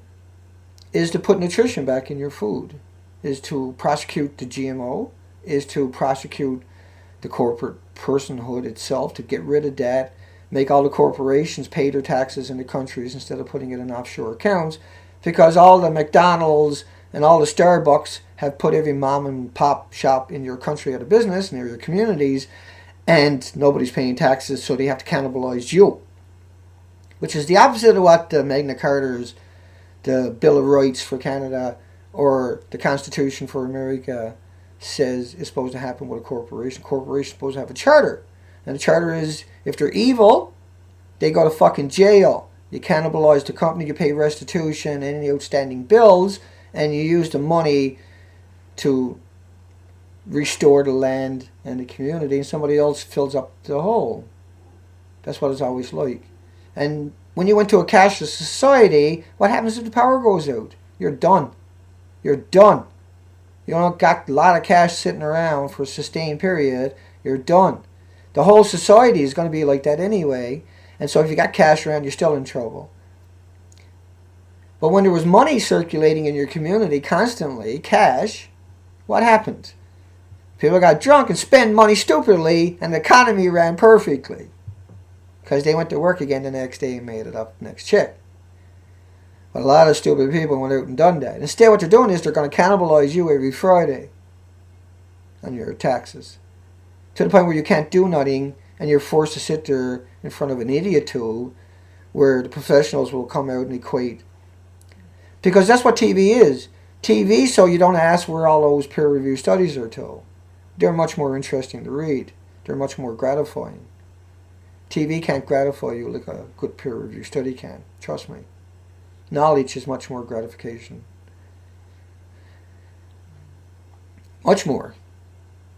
is to put nutrition back in your food, is to prosecute the GMO, is to prosecute the corporate personhood itself, to get rid of that, make all the corporations pay their taxes in the countries instead of putting it in offshore accounts, because all the McDonald's and all the Starbucks have put every mom and pop shop in your country out of business, near your communities, and nobody's paying taxes, so they have to cannibalize you. Which is the opposite of what the Magna Carta's, the Bill of Rights for Canada, or the Constitution for America says is supposed to happen with a corporation. Corporation's supposed to have a charter. And the charter is, if they're evil, they go to fucking jail. You cannibalize the company, you pay restitution, any outstanding bills, and you use the money to restore the land and the community, and somebody else fills up the hole. That's what it's always like. And when you went to a cashless society, what happens if the power goes out? You're done. You're done. You don't got a lot of cash sitting around for a sustained period. You're done. The whole society is going to be like that anyway. And so if you got cash around, you're still in trouble. But when there was money circulating in your community constantly, cash, what happened? People got drunk and spent money stupidly, and the economy ran perfectly. Because they went to work again the next day and made it up next check. But a lot of stupid people went out and done that. Instead, what they're doing is they're going to cannibalize you every Friday on your taxes. To the point where you can't do nothing, and you're forced to sit there in front of an idiot tube where the professionals will come out and equate. Because that's what TV is. TV, so you don't ask where all those peer-reviewed studies are told. They're much more interesting to read. They're much more gratifying. TV can't gratify you like a good peer-reviewed study can. Trust me. Knowledge is much more gratification. Much more.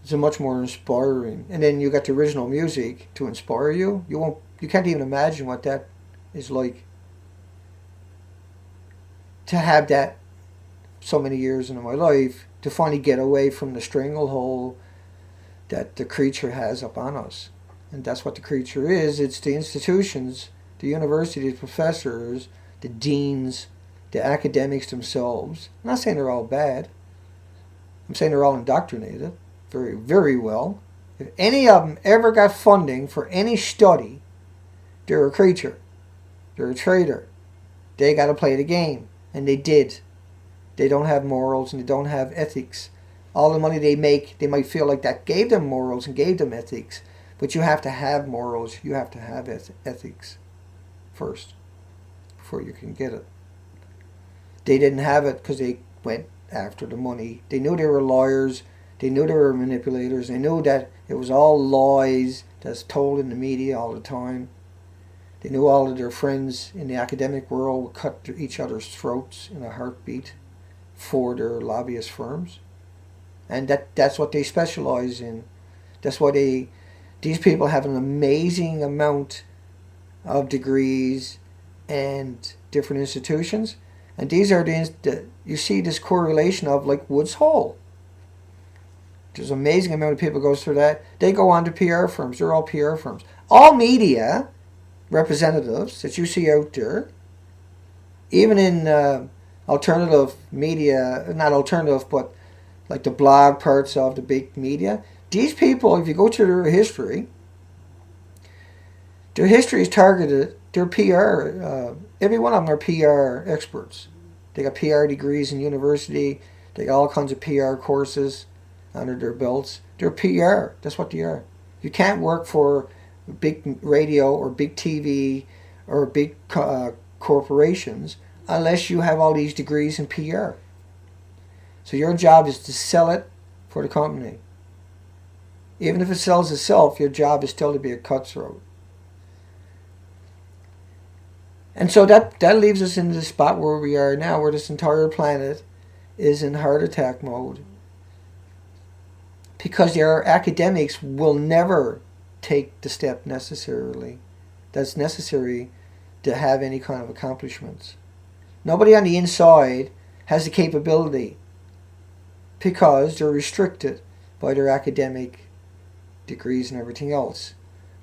It's a much more inspiring. And then you got the original music to inspire you. You can't even imagine what that is like. To have that so many years into my life, to finally get away from the stranglehold that the creature has up on us. And that's what the creature is. It's the institutions, the universities, professors, the deans, the academics themselves. I'm not saying they're all bad. I'm saying they're all indoctrinated very, very well. If any of them ever got funding for any study, they're a creature. They're a traitor. They got to play the game. And they did. They don't have morals and they don't have ethics. All the money they make, they might feel like that gave them morals and gave them ethics. But you have to have morals. You have to have ethics first before you can get it. They didn't have it because they went after the money. They knew they were lawyers. They knew they were manipulators. They knew that it was all lies that's told in the media all the time. They knew all of their friends in the academic world would cut each other's throats in a heartbeat for their lobbyist firms. And that's what they specialize in. That's why these people have an amazing amount of degrees and different institutions. And these are you see this correlation of like Woods Hole. There's an amazing amount of people goes through that. They go on to PR firms. They're all PR firms. All media representatives that you see out there, even in alternative media, not alternative, but like the blog parts of the big media, these people, if you go to their history is targeted, they're PR, every one of them are PR experts. They got PR degrees in university, they got all kinds of PR courses under their belts. They're PR, that's what they are. You can't work for big radio or big TV or big corporations unless you have all these degrees in PR. So your job is to sell it for the company. Even if it sells itself, your job is still to be a cutthroat. And so that leaves us in the spot where we are now, where this entire planet is in heart attack mode. Because our academics will never take the step that's necessary to have any kind of accomplishments. Nobody on the inside has the capability because they're restricted by their academic degrees and everything else,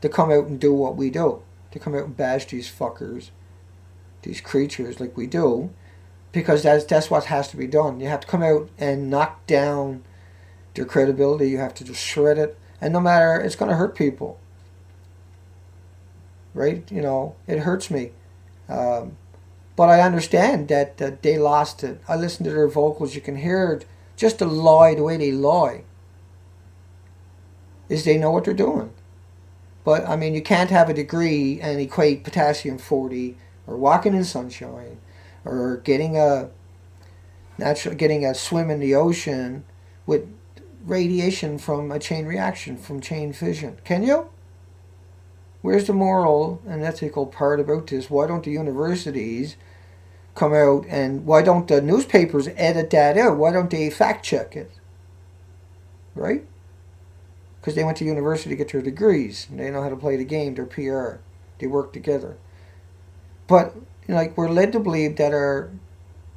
to come out and do what we do, to come out and bash these fuckers, these creatures like we do, because that's what has to be done. You have to come out and knock down their credibility. You have to just shred it, and no matter, it's going to hurt people, right? You know, it hurts me, but I understand that they lost it. I listen to their vocals. You can hear it, just the lie, the way they lie, is they know what they're doing. But I mean, you can't have a degree and equate potassium 40 or walking in sunshine or getting a swim in the ocean with radiation from a chain reaction, from chain fission. Can you? Where's the moral and ethical part about this? Why don't the universities come out, and why don't the newspapers edit that out? Why don't they fact check it? Right? Because they went to university to get their degrees. And they know how to play the game, their PR. They work together. But, you know, like, we're led to believe that our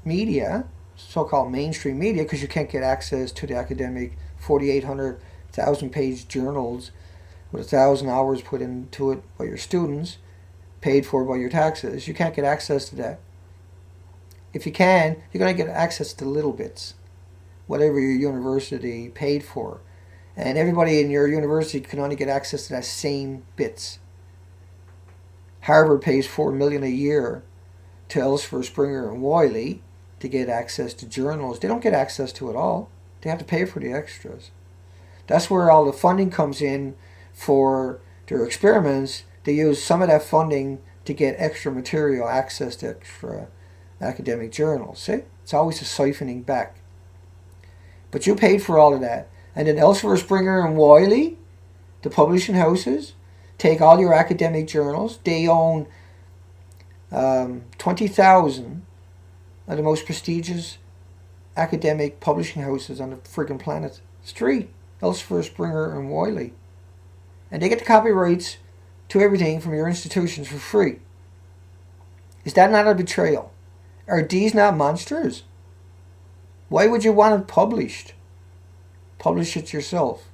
media, so-called mainstream media, because you can't get access to the academic 4,800, 1,000-page journals with 1,000 hours put into it by your students, paid for by your taxes. You can't get access to that. If you can, you're going to get access to little bits, whatever your university paid for. And everybody in your university can only get access to that same bits. Harvard pays $4 million a year to Elsevier, Springer, and Wiley to get access to journals. They don't get access to it all. They have to pay for the extras. That's where all the funding comes in for their experiments. They use some of that funding to get extra material, access to extra academic journals. See? It's always a siphoning back. But you paid for all of that. And then Elsevier, Springer, and Wiley, the publishing houses, take all your academic journals. They own 20,000 of the most prestigious academic publishing houses on the friggin' planet. Street, Elsevier, Springer, and Wiley. And they get the copyrights to everything from your institutions for free. Is that not a betrayal? Are these not monsters? Why would you want it published? Publish it yourself.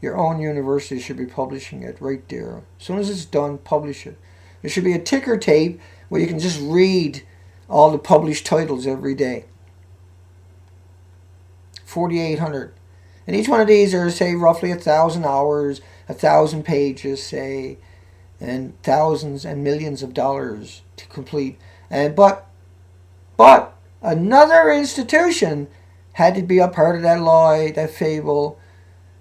Your own university should be publishing it right there. As soon as it's done, publish it. There should be a ticker tape where you can just read all the published titles every day. 4,800. And each one of these are, say, roughly 1,000 hours, 1,000 pages, say, and thousands and millions of dollars to complete. And but another institution had to be a part of that lie, that fable,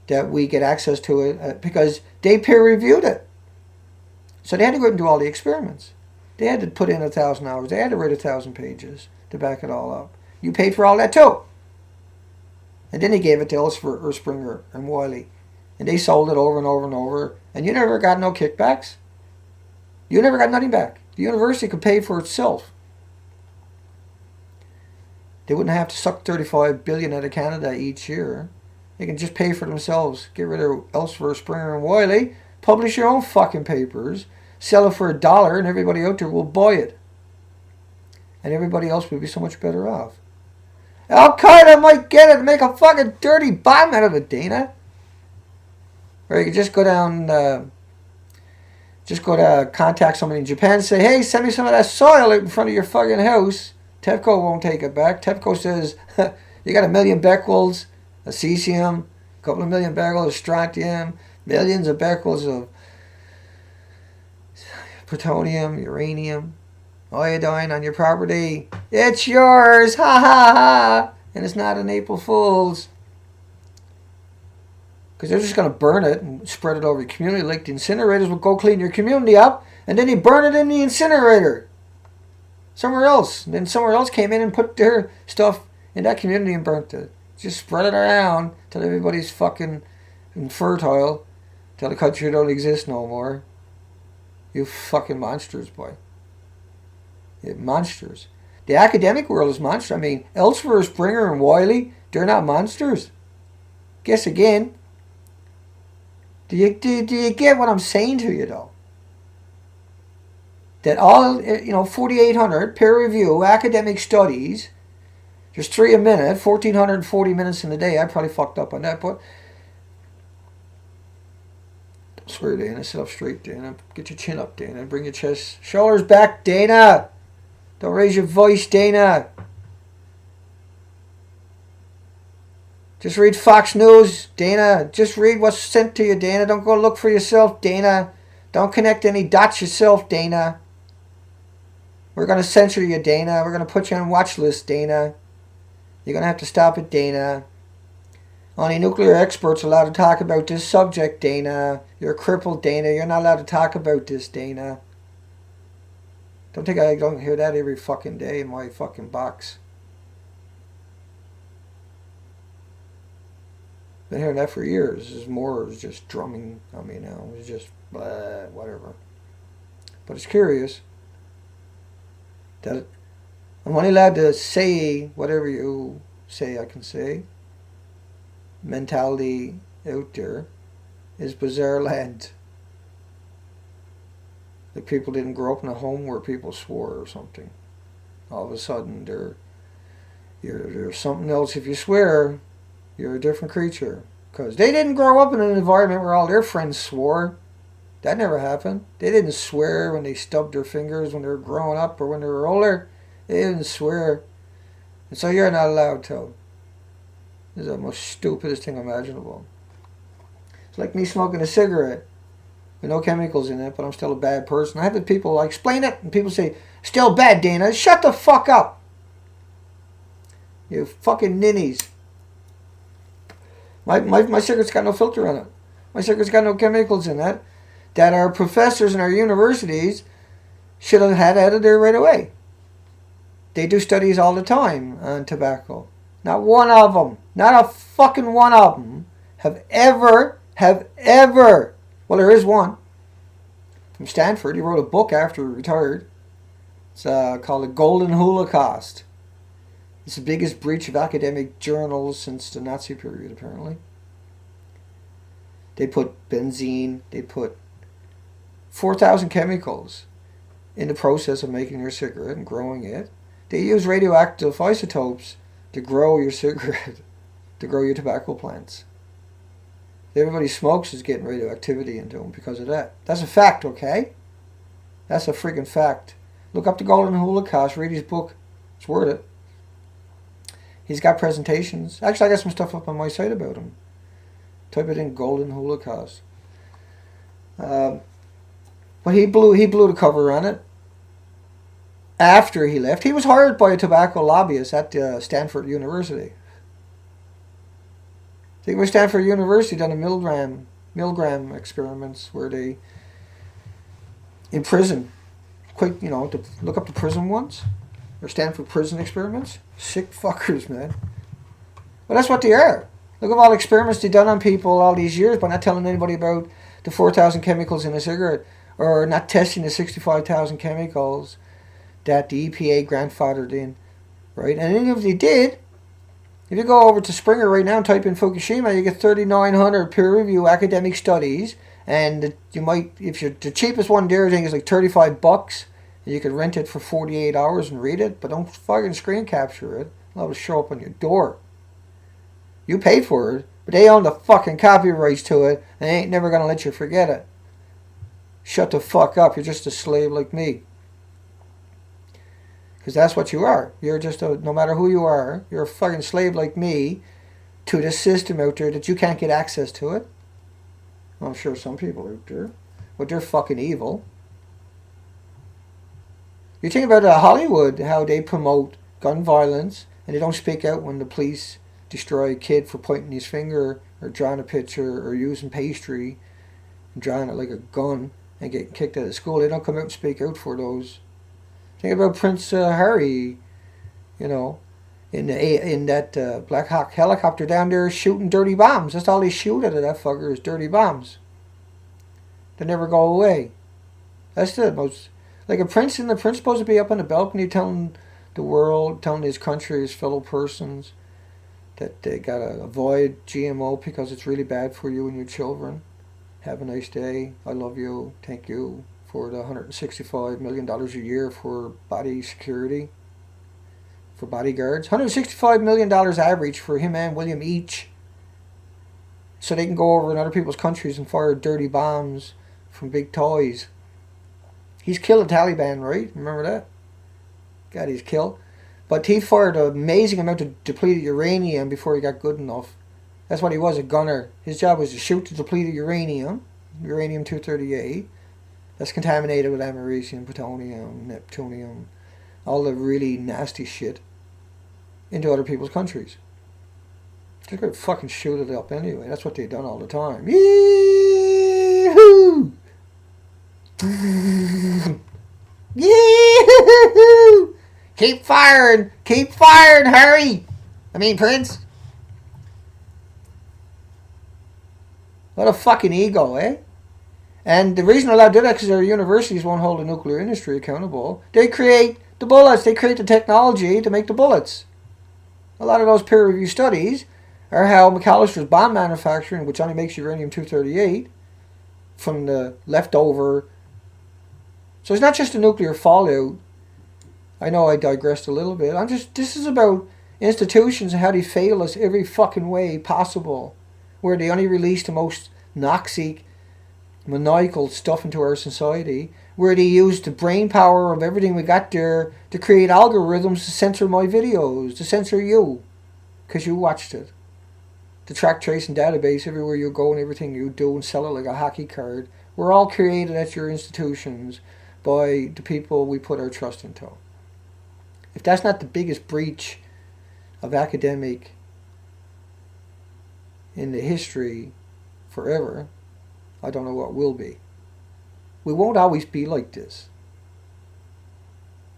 that we get access to it, because they peer-reviewed it. So they had to go out and do all the experiments. They had to put in 1,000 hours. They had to write 1,000 pages to back it all up. You paid for all that too. And then they gave it to Elsevier or Springer and Wiley. And they sold it over and over and over. And you never got no kickbacks. You never got nothing back. The university could pay for itself. They wouldn't have to suck $35 billion out of Canada each year. They can just pay for themselves. Get rid of Elsevier, Springer, and Wiley. Publish your own fucking papers. Sell it for $1 and everybody out there will buy it. And everybody else would be so much better off. Al-Qaeda might get it and make a fucking dirty bomb out of it, Dana. Or you could just go down, contact somebody in Japan and say, hey, send me some of that soil out in front of your fucking house. TEPCO won't take it back. TEPCO says, you got 1 million becquerels of cesium, a couple of million becquerels of strontium, millions of becquerels of plutonium, uranium, iodine on your property. It's yours, ha ha ha. And it's not an April Fool's. Because they're just going to burn it and spread it over the community. Like the incinerators will go clean your community up, and then they burn it in the incinerator somewhere else. And then somewhere else came in and put their stuff in that community and burnt it. Just spread it around till everybody's fucking infertile, till the country don't exist no more. You fucking monsters, boy. You're monsters. The academic world is monsters. I mean, Elsevier, Springer, and Wiley, they're not monsters. Guess again. Do you get what I'm saying to you, though? That all, 4,800 peer review academic studies, there's 3 a minute, 1,440 minutes in a day. I probably fucked up on that, but Square, Dana. Sit up straight, Dana. Get your chin up, Dana. Bring your chest. Shoulders back, Dana. Don't raise your voice, Dana. Just read Fox News, Dana. Just read what's sent to you, Dana. Don't go look for yourself, Dana. Don't connect any dots yourself, Dana. We're going to censor you, Dana. We're going to put you on watch list, Dana. You're going to have to stop it, Dana. Only nuclear experts are allowed to talk about this subject, Dana. You're crippled, Dana. You're not allowed to talk about this, Dana. Don't think I don't hear that every fucking day in my fucking box. Been hearing that for years. There's more is just drumming on me now. It's just whatever. But it's curious that I'm only allowed to say whatever you say I can say. Mentality out there is bizarre land. Like people didn't grow up in a home where people swore or something. All of a sudden you're something else. If you swear, you're a different creature. Because they didn't grow up in an environment where all their friends swore. That never happened. They didn't swear when they stubbed their fingers when they were growing up or when they were older. They didn't swear. And so you're not allowed to. This is the most stupidest thing imaginable. It's like me smoking a cigarette with no chemicals in it, but I'm still a bad person. I have the people like, explain it, and people say, still bad, Dana. Shut the fuck up. You fucking ninnies. My cigarette's got no filter on it. My cigarette's got no chemicals in it that our professors in our universities should have had out of there right away. They do studies all the time on tobacco. Not one of them, not a fucking one of them have ever, well, there is one from Stanford. He wrote a book after he retired. It's called The Golden Holocaust. It's the biggest breach of academic journals since the Nazi period, apparently. They put benzene, they put 4,000 chemicals in the process of making your cigarette and growing it. They use radioactive isotopes to grow your cigarette, to grow your tobacco plants. Everybody smokes is getting radioactivity into them because of that. That's a fact, okay? That's a freaking fact. Look up The Golden Holocaust, read his book. It's worth it. He's got presentations. Actually, I got some stuff up on my site about him. Type it in, Golden Holocaust. But he blew the cover on it. After he left, he was hired by a tobacco lobbyist at Stanford University. I think it was Stanford University done the Milgram experiments where they in prison, to look up the prison ones. Or Stanford prison experiments. Sick fuckers, man. Well, that's what they are. Look at all the experiments they've done on people all these years, but not telling anybody about the 4,000 chemicals in a cigarette, or not testing the 65,000 chemicals that the EPA grandfathered in, right? And even if they did, if you go over to Springer right now and type in Fukushima, you get 3,900 peer-review academic studies, and you might, if you're the cheapest one there, I think is like $35. You could rent it for 48 hours and read it, but don't fucking screen capture it. It'll show up on your door. You paid for it, but they own the fucking copyrights to it, and they ain't never gonna let you forget it. Shut the fuck up. You're just a slave like me. Because that's what you are. You're just no matter who you are, you're a fucking slave like me to this system out there that you can't get access to it. Well, I'm sure some people out there, but they're fucking evil. You think about Hollywood, how they promote gun violence, and they don't speak out when the police destroy a kid for pointing his finger or drawing a picture or using pastry and drawing it like a gun and getting kicked out of school. They don't come out and speak out for those. Think about Prince Harry, in that Black Hawk helicopter down there shooting dirty bombs. That's all they shoot out of that fucker is dirty bombs. They never go away. That's the most... Like a prince, and the prince supposed to be up on the balcony telling the world, telling his country, his fellow persons, that they gotta avoid GMO because it's really bad for you and your children. Have a nice day. I love you. Thank you for the $165 million a year for body security, for bodyguards. $165 million average for him and William each. so they can go over in other people's countries and fire dirty bombs from big toys. He's killed the Taliban, right? Remember that? God, he's killed. But he fired an amazing amount of depleted uranium before he got good enough. That's what he was, a gunner. His job was to shoot the depleted uranium, uranium-238. That's contaminated with americium, plutonium, neptunium, all the really nasty shit, into other people's countries. They're going to fucking shoot it up anyway. That's what they've done all the time. Yee-hoo! Yee-hoo! Keep firing! Keep firing, Harry! I mean, Prince. What a fucking ego, eh? And the reason they're allowed to do that is because their universities won't hold the nuclear industry accountable. They create the bullets. They create the technology to make the bullets. A lot of those peer-reviewed studies are how McAllister's bomb manufacturing, which only makes uranium-238 from the leftover. So it's not just the nuclear fallout. I know I digressed a little bit. This is about institutions and how they fail us every fucking way possible. Where they only release the most noxic, maniacal stuff into our society. Where they use the brain power of everything we got there to create algorithms to censor my videos, to censor you. Because you watched it. The track tracing database everywhere you go and everything you do and sell it like a hockey card. We're all created at your institutions by the people we put our trust into. If that's not the biggest breach of academic in the history forever, I don't know what will be. We won't always be like this.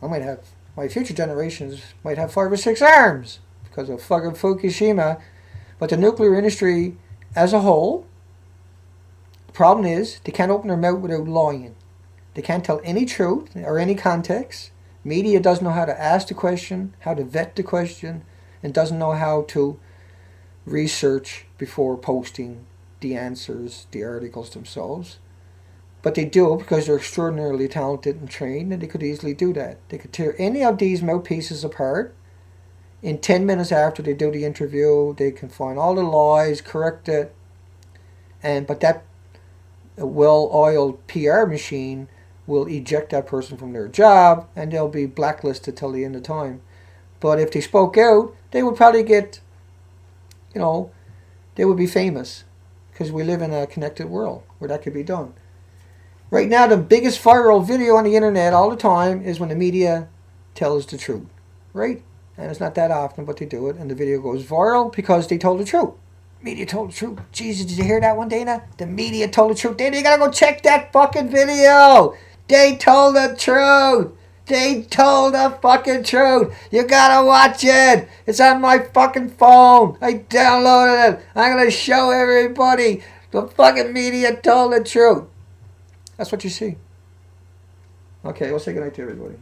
My future generations might have 5 or 6 arms because of fucking Fukushima. But the nuclear industry as a whole, the problem is they can't open their mouth without lying. They can't tell any truth or any context. Media doesn't know how to ask the question, how to vet the question, and doesn't know how to research before posting the answers, the articles themselves. But they do it because they're extraordinarily talented and trained, and they could easily do that. They could tear any of these mouthpieces apart. In 10 minutes after they do the interview, they can find all the lies, correct it, but that well-oiled PR machine will eject that person from their job, and they'll be blacklisted till the end of time. But if they spoke out, they would probably get, they would be famous, because we live in a connected world where that could be done. Right now, the biggest viral video on the internet all the time is when the media tells the truth, right? And it's not that often, but they do it, and the video goes viral because they told the truth. Media told the truth. Jesus, did you hear that one, Dana? The media told the truth. Dana, you gotta go check that fucking video. They told the truth. They told the fucking truth. You gotta watch it. It's on my fucking phone. I downloaded it. I'm gonna show everybody. The fucking media told the truth. That's what you see. Okay, we'll say goodnight to everybody.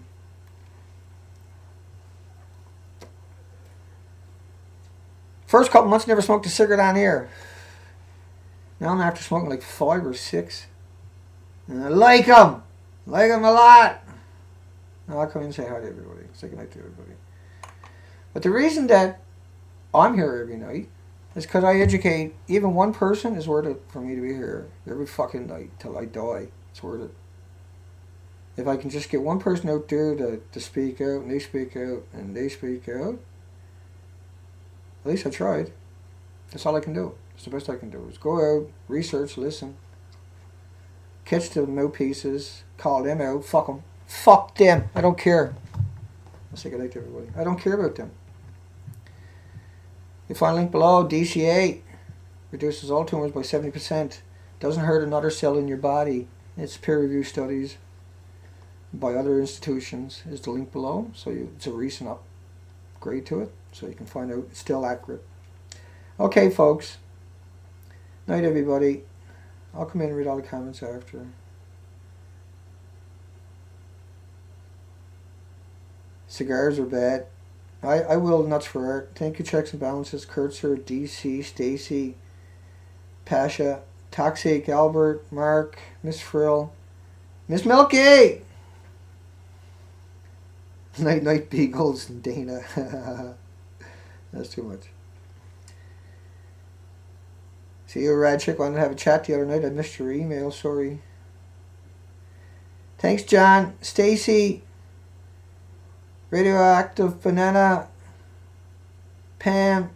First couple months, never smoked a cigarette on here. Now I'm after smoking like 5 or 6. And I like them. Like them a lot. Now I'll come in and say hi to everybody. Say goodnight to everybody. But the reason that I'm here every night is because I educate. Even one person is worth it for me to be here every fucking night till I die. It's worth it. If I can just get one person out there to speak out, and they speak out, and they speak out, at least I tried. That's all I can do. It's the best I can do. Is go out, research, listen, catch the mouthpieces, call them out, fuck them. Fuck them. I don't care. I'll say goodnight to everybody. I don't care about them. You find a link below. DC8 reduces all tumors by 70%. Doesn't hurt another cell in your body. It's peer-reviewed studies by other institutions. Is the link below. So it's a recent upgrade to it. So you can find out it's still accurate. Okay, folks. Night, everybody. I'll come in and read all the comments after. Cigars are bad. I will nuts for art. Thank you, Checks and Balances. Kurtzer, DC, Stacy, Pasha, Toxic, Albert, Mark, Miss Frill, Miss Milky! Night Beagles and Dana. That's too much. See you, Rad Chick. Wanted to have a chat the other night. I missed your email. Sorry. Thanks, John. Stacy. Radioactive Banana. Pam.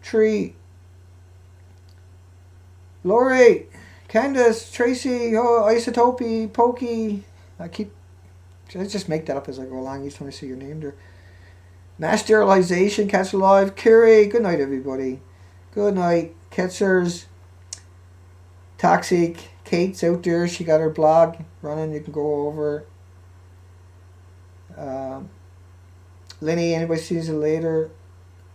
Tree. Lori. Candace. Tracy. Oh, Isotopy. Pokey. I just make that up as I go along each time I see your name there. Mass Sterilization. Cats Alive. Kiri. Good night, everybody. Good night. Ketzers. Toxic. Kate's out there. She got her blog running. You can go over. Lenny, anybody sees it later.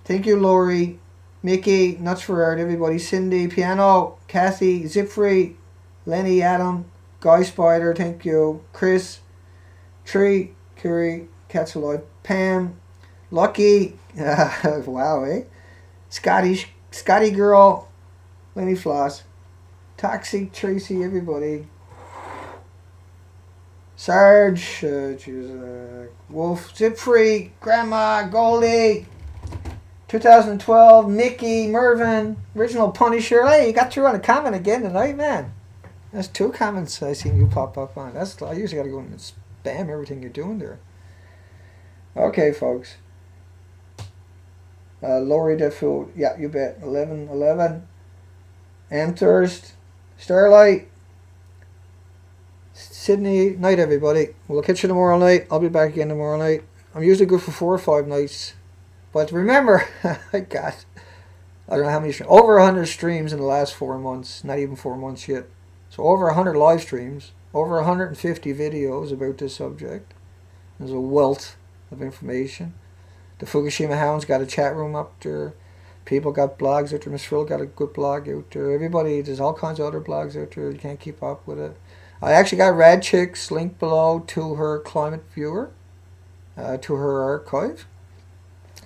Thank you, Lori. Mickey, Nuts for Art, everybody. Cindy, Piano, Kathy, Zipfree, Lenny, Adam, Guy Spider, thank you. Chris, Tree, Curie, Cats Alive, Pam, Lucky, wow, eh? Scotty Girl, Lenny Floss, Toxic, Tracy, everybody. Sarge, Wolf, Zipfree, Grandma, Goldie, 2012, Mickey, Mervin, Original Punisher. Hey, you got through on a comment again tonight, man. That's 2 comments I seen you pop up on. I usually got to go and spam everything you're doing there. Okay, folks. Lori Defoe, yeah, you bet. 11. Amthurst, Starlight, Sydney. Night, everybody. We'll catch you tomorrow night. I'll be back again tomorrow night. I'm usually good for 4 or 5 nights. But remember, I got, I don't know how many streams, over 100 streams in the last 4 months, not even 4 months yet. So over 100 live streams, over 150 videos about this subject. There's a wealth of information. The Fukushima Hounds got a chat room up there. People got blogs out there. Miss Frill got a good blog out there. Everybody, there's all kinds of other blogs out there. You can't keep up with it. I actually got Rad Chick's link below to her climate viewer, to her archive.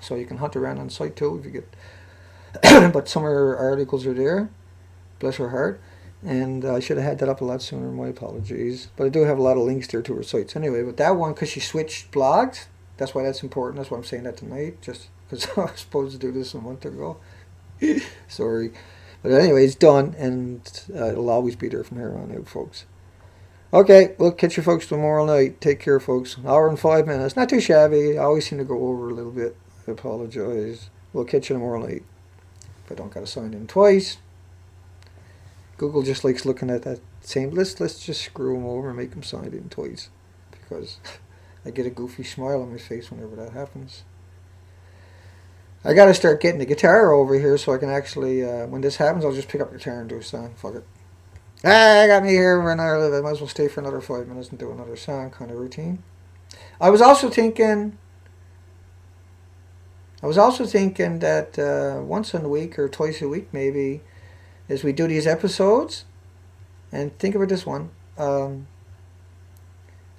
So you can hunt around on site too if you get. But some of her articles are there. Bless her heart. And I should have had that up a lot sooner. My apologies. But I do have a lot of links there to her sites anyway. But that one, because she switched blogs, that's why that's important. That's why I'm saying that tonight. Just because I was supposed to do this a month ago. Sorry. But anyway, it's done. And it'll always be there from here on out, folks. Okay, we'll catch you folks tomorrow night. Take care, folks. 1 hour and 5 minutes. Not too shabby. I always seem to go over a little bit. I apologize. We'll catch you tomorrow night. If I don't got to sign in twice. Google just likes looking at that same list. Let's just screw them over and make them sign in twice. Because I get a goofy smile on my face whenever that happens. I got to start getting the guitar over here so I can actually, when this happens, I'll just pick up the guitar and do a song. Fuck it. I got me here for another, I might as well stay for another 5 minutes and do another song kind of routine. I was also thinking that once a week or twice a week maybe, as we do these episodes, and think about this one,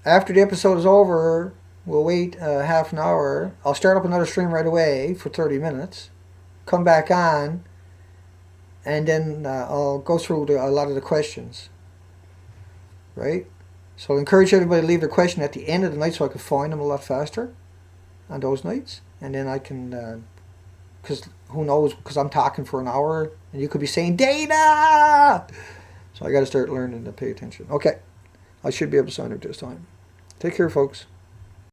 after the episode is over, we'll wait half an hour. I'll start up another stream right away for 30 minutes, come back on, and then I'll go through a lot of the questions, right? So I encourage everybody to leave their question at the end of the night so I can find them a lot faster on those nights. And then I can, because who knows, because I'm talking for an hour and you could be saying data. So I got to start learning to pay attention. Okay, I should be able to sign up this time. Take care, folks.